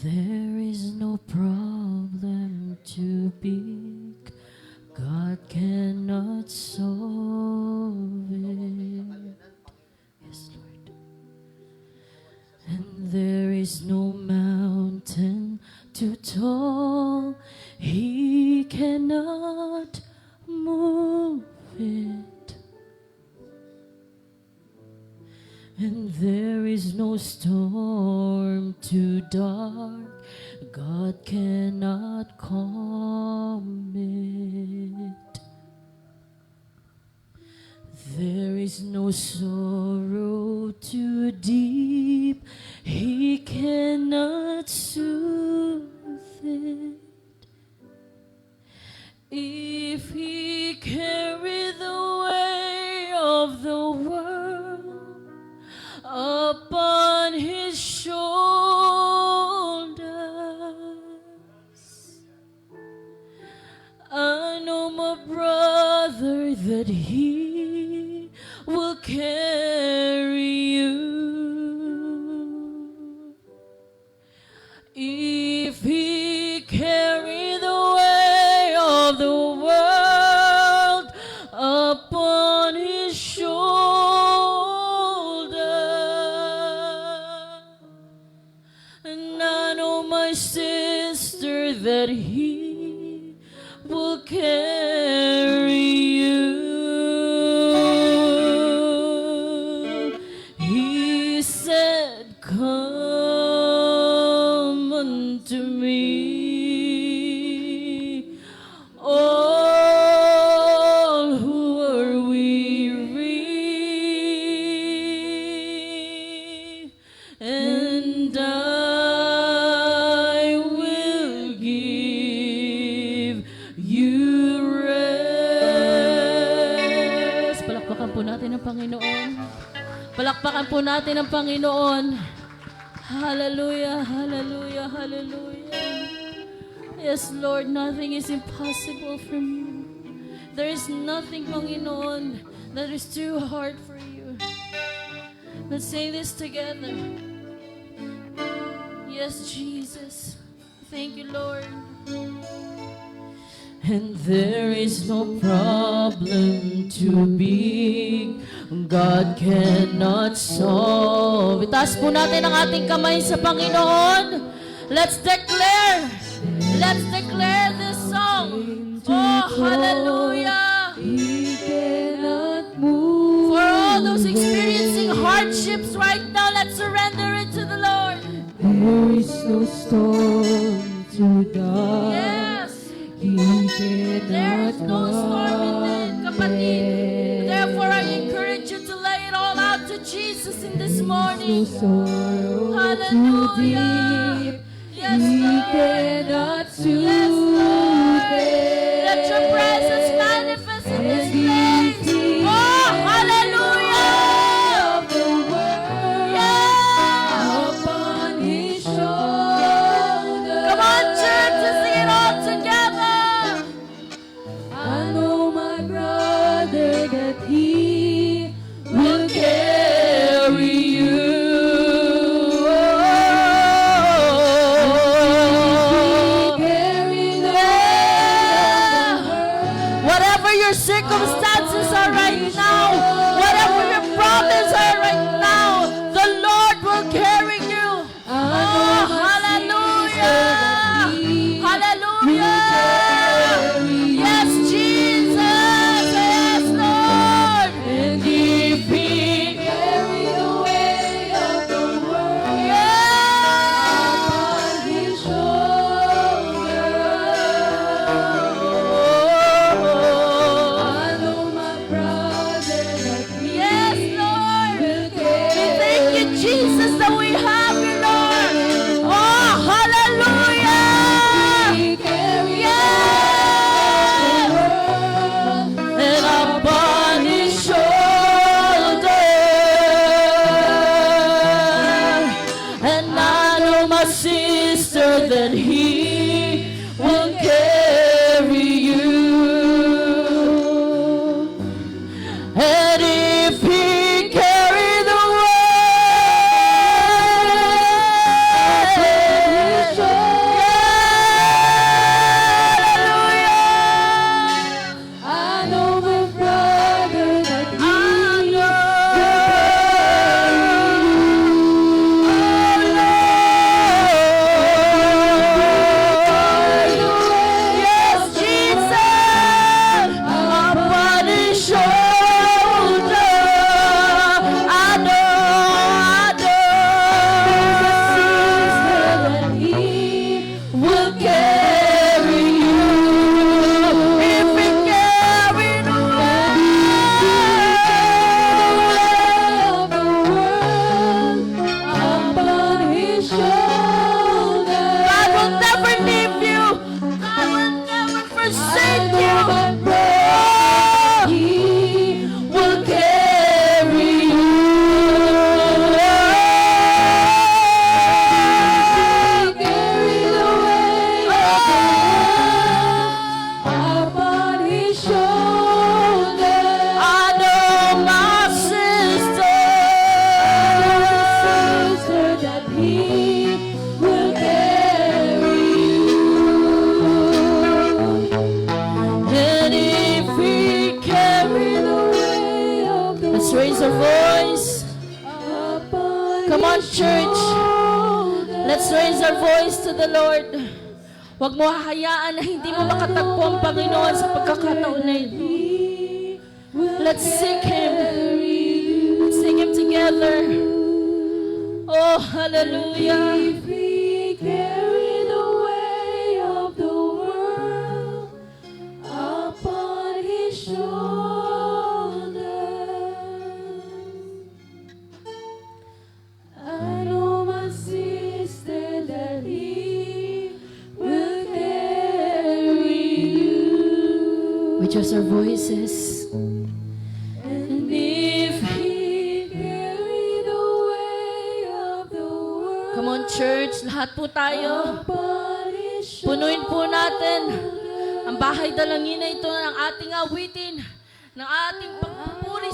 There is no problem too big, God cannot solve it. Yes, Lord. And there is no mountain too tall, He cannot move it. And there is no storm too dark, God cannot calm it. There is no sorrow too deep, He cannot soothe it. If He carried the weight of the world upon His shoulders, I know, my brother, that He will carry you. If He carry the weight of the world upon His shoulder, and I know, my sister, that He will carry you. He said, "Come unto me, all who are weary, and I will give you rest." Palakpakan po natin ang Panginoon. Palakpakan po natin ang Panginoon. Hallelujah, hallelujah, hallelujah. Yes, Lord, nothing is impossible from you. There is nothing, Panginoon, that is too hard for you. Let's say this together. Yes, Jesus. Thank you, Lord. And there is no problem too big God cannot solve. Itaas po natin ang ating kamay sa Panginoon. Let's declare this song. Oh, hallelujah. He cannot move. For all those experiencing hardships right now, let's surrender it to the Lord. There is no storm too dark. Yes. He There cannot is no storm in it, kapatid. Therefore, I encourage you to lay it all out to Jesus in this morning. sorrow Hallelujah. Yes, He Lord. cannot soothe Yes, Lord. it. Let your presence manifest in this place. Oh, hallelujah. Yeah. Upon His shoulder. Come on, church, to sing it all together. I know my brother that He Will carry you. carry the Whatever your circumstances are right now, whatever your problems are right now, the Lord will carry you. Oh, hallelujah. Hallelujah. Yes, Jesus. Yes, Lord. And If He carry the weight of the world Yeah. on His shoulder. I know my brother that He Yes, Lord. will We thank you, Jesus, that we have you, Lord. Oh, hallelujah. carry Yes. And upon His shoulder. And I know my sister that He will carry you. And if He carry the weight, hallelujah. I know my brother that He Yes, Jesus, upon His shoulder. I know that He will carry you. If He carry the of the world upon His shoulder. God will never leave you. God will never forsake you. He Will carry you. carry the weight of the world upon His shoulder. I know my sister. Sister, that He will carry you. And if He carry the Weight of the Let's raise our voice. upon Come on, His church. shoulder. Let's raise our voice to the Lord. Huwag mo hahayaan na hindi mo makatagpo ang Panginoon sa pagkakataon na ito. Let's seek Him. Let's sing Him together. Oh, hallelujah. If He carry the weight of the world upon His shoulder. I know my sister that He will carry you. We just our voices. And if He carry the weight of the world Come on, church. Lahat po tayo. upon His shoulder. Punuin po natin ang bahay dalangin na ito ng ating awitin, ng ating pagpupuri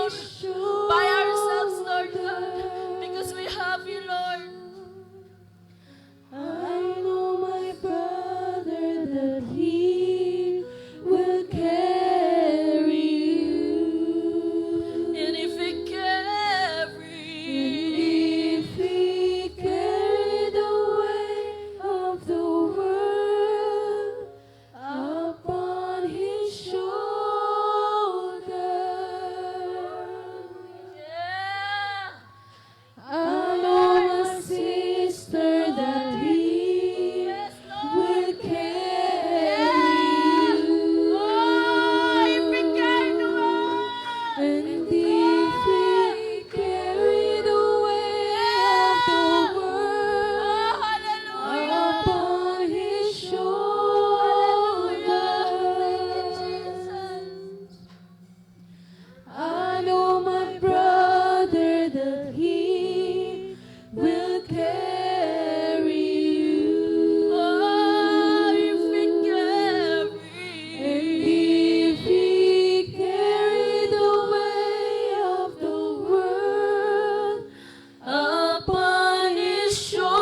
by ourselves, Lord God, because we have you, Lord. I know my brother that he will carry you. And if we If he carry the weight of the world upon his shoulder, yeah. I know a sister that he will carry you. Oh, if we carry the world. And if he carry the weight of the world upon his shoulder, I know my brother that he will carry you. Oh, if we carry. And if he carry the weight of the world upon his shoulder,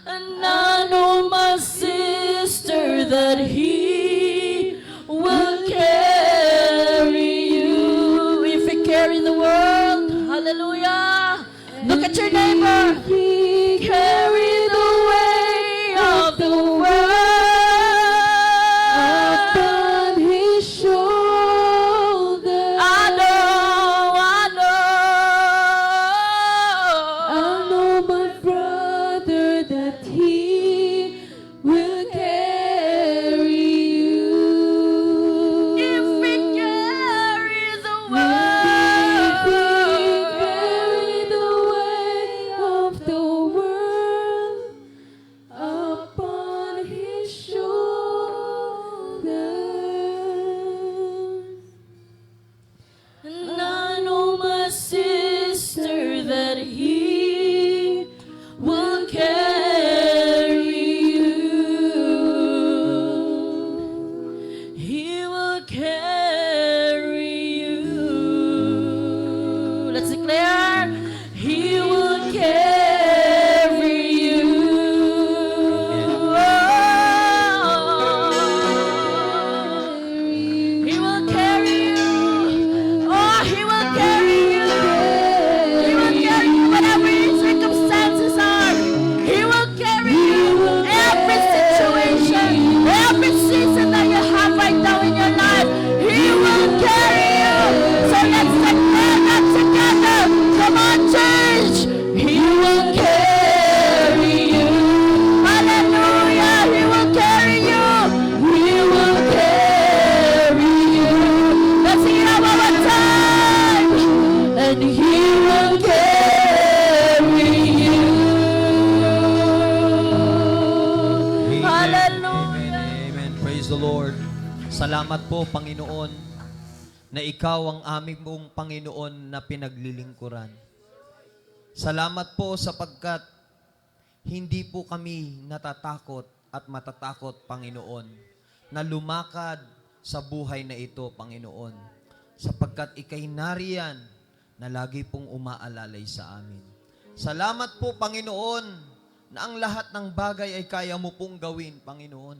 And I know my sister that he will carry you. If we carry the world, hallelujah. Look at your neighbor. he Carry the weight of the world. upon his shoulder. I know my brother that he will carry you. If we carry the If we carry world. the weight of the world upon his shoulder. And I know my sister that he will carry you. He will carry you. Let's declare, he will carry you. He will carry you. Oh, he will carry you. He will carry you whatever your circumstances are. He will carry you every situation, every season that you have right now in your life. He will carry you. So let's declare that together. Come on, church. He will carry you. Hallelujah. He will carry you. He will carry you. Let's sing it out one more time. And he will carry you. Hallelujah. Amen, amen. Praise the Lord. Salamat po, Panginoon, na ikaw ang aming pong Panginoon na pinaglilingkuran. Salamat po sapagkat hindi po kami natatakot at matatakot, Panginoon, na lumakad sa buhay na ito, Panginoon, sapagkat ikay nariyan na lagi pong umaalalay sa amin. Salamat po, Panginoon, na ang lahat ng bagay ay kaya mo pong gawin, Panginoon.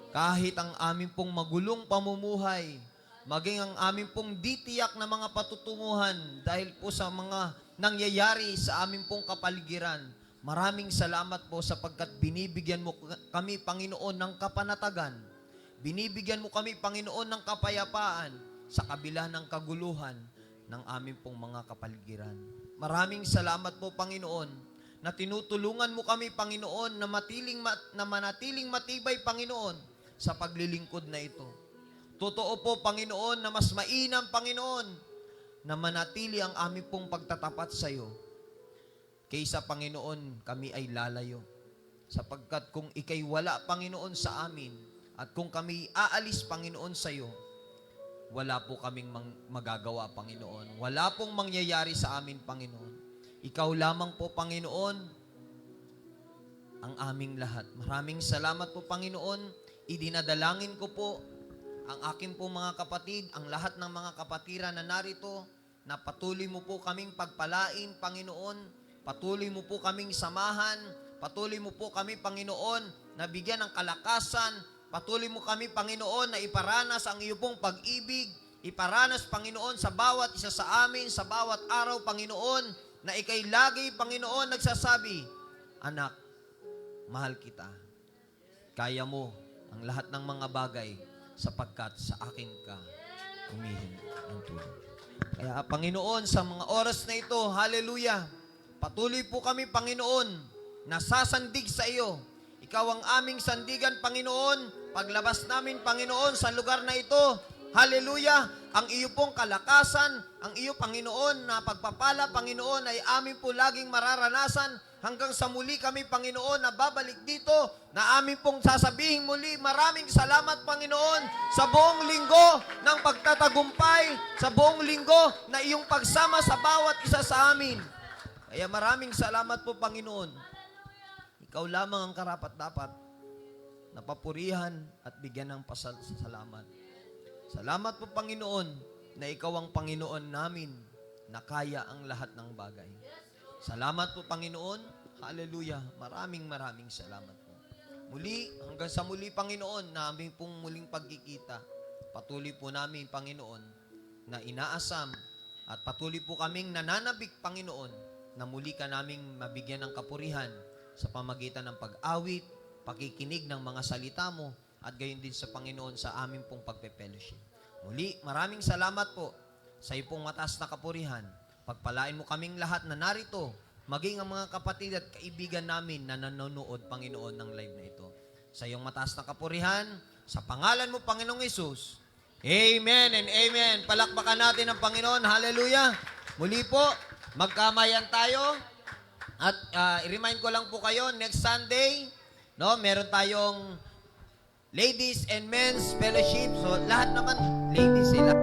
Kahit ang aming pong magulong pamumuhay, maging ang aming pong ditiyak na mga patutunguhan dahil po sa mga nangyayari sa aming pong kapaligiran. Maraming salamat po sapagkat binibigyan mo kami, Panginoon, ng kapanatagan. Binibigyan mo kami, Panginoon, ng kapayapaan sa kabila ng kaguluhan ng aming pong mga kapaligiran. Maraming salamat po, Panginoon, na tinutulungan mo kami, Panginoon, na manatiling matibay, Panginoon, sa paglilingkod na ito. Totoo po, Panginoon, na mas mainam, Panginoon, na manatili ang aming pong pagtatapat sa iyo. Kaysa, Panginoon, kami ay lalayo. Sapagkat kung ikay wala, Panginoon, sa amin, at kung kami aalis, Panginoon, sa iyo, wala po kaming magagawa, Panginoon. Wala pong mangyayari sa amin, Panginoon. Ikaw lamang po, Panginoon, ang aming lahat. Maraming salamat po, Panginoon. idinadalangin ko po ang aking po mga kapatid, ang lahat ng mga kapatiran na narito, na patuloy mo po kaming pagpalain, Panginoon. Patuloy mo po kaming samahan. Patuloy mo po kami, Panginoon, na bigyan ng kalakasan. Patuloy mo kami, Panginoon, na iparanas ang iyo pong pag-ibig. Iparanas, Panginoon, sa bawat isa sa amin, sa bawat araw, Panginoon, na ikay lagi, Panginoon, nagsasabi, anak, mahal kita. Kaya mo ang lahat ng mga bagay sapagkat sa akin ka humihingi ng tulong. Kaya, Panginoon, sa mga oras na ito, hallelujah, patuloy po kami, Panginoon, nasasandig sa iyo. Ikaw ang aming sandigan, Panginoon. Paglabas namin, Panginoon, sa lugar na ito, hallelujah, ang iyo pong kalakasan, ang iyo, Panginoon, na pagpapala, Panginoon, ay amin po laging mararanasan hanggang sa muli kami, Panginoon, na babalik dito, na amin pong sasabihin muli, maraming salamat, Panginoon, sa buong linggo ng pagtatagumpay, sa buong linggo na iyong pagsama sa bawat isa sa amin. Kaya maraming salamat po, Panginoon. Ikaw lamang ang karapat-dapat na papurihan at bigyan ng pasasalamat. Salamat po, Panginoon, na ikaw ang Panginoon namin na kaya ang lahat ng bagay. Salamat po, Panginoon. Hallelujah. Maraming salamat po. Muli, hanggang sa muli, Panginoon, na aming pong muling pagkikita, patuloy po namin, Panginoon, na inaasam at patuloy po kaming nananabik, Panginoon, na muli ka naming mabigyan ng kapurihan sa pamagitan ng pag-awit, pakikinig ng mga salita mo, at gayon din sa Panginoon sa aming pong pagpe-fellowship. Muli, maraming salamat po sa iyong pong mataas na kapurihan. Pagpalain mo kaming lahat na narito, maging ang mga kapatid at kaibigan namin na nanonood, Panginoon, ng live na ito. Sa iyong mataas na kapurihan, sa pangalan mo, Panginoong Hesus. Amen and amen. Palakpakan natin ang Panginoon. Hallelujah. Muli po, magkamayan tayo. At i-remind ko lang po kayo, next Sunday, no, meron tayong Ladies and Men's Fellowship. So, lahat naman, ladies sila.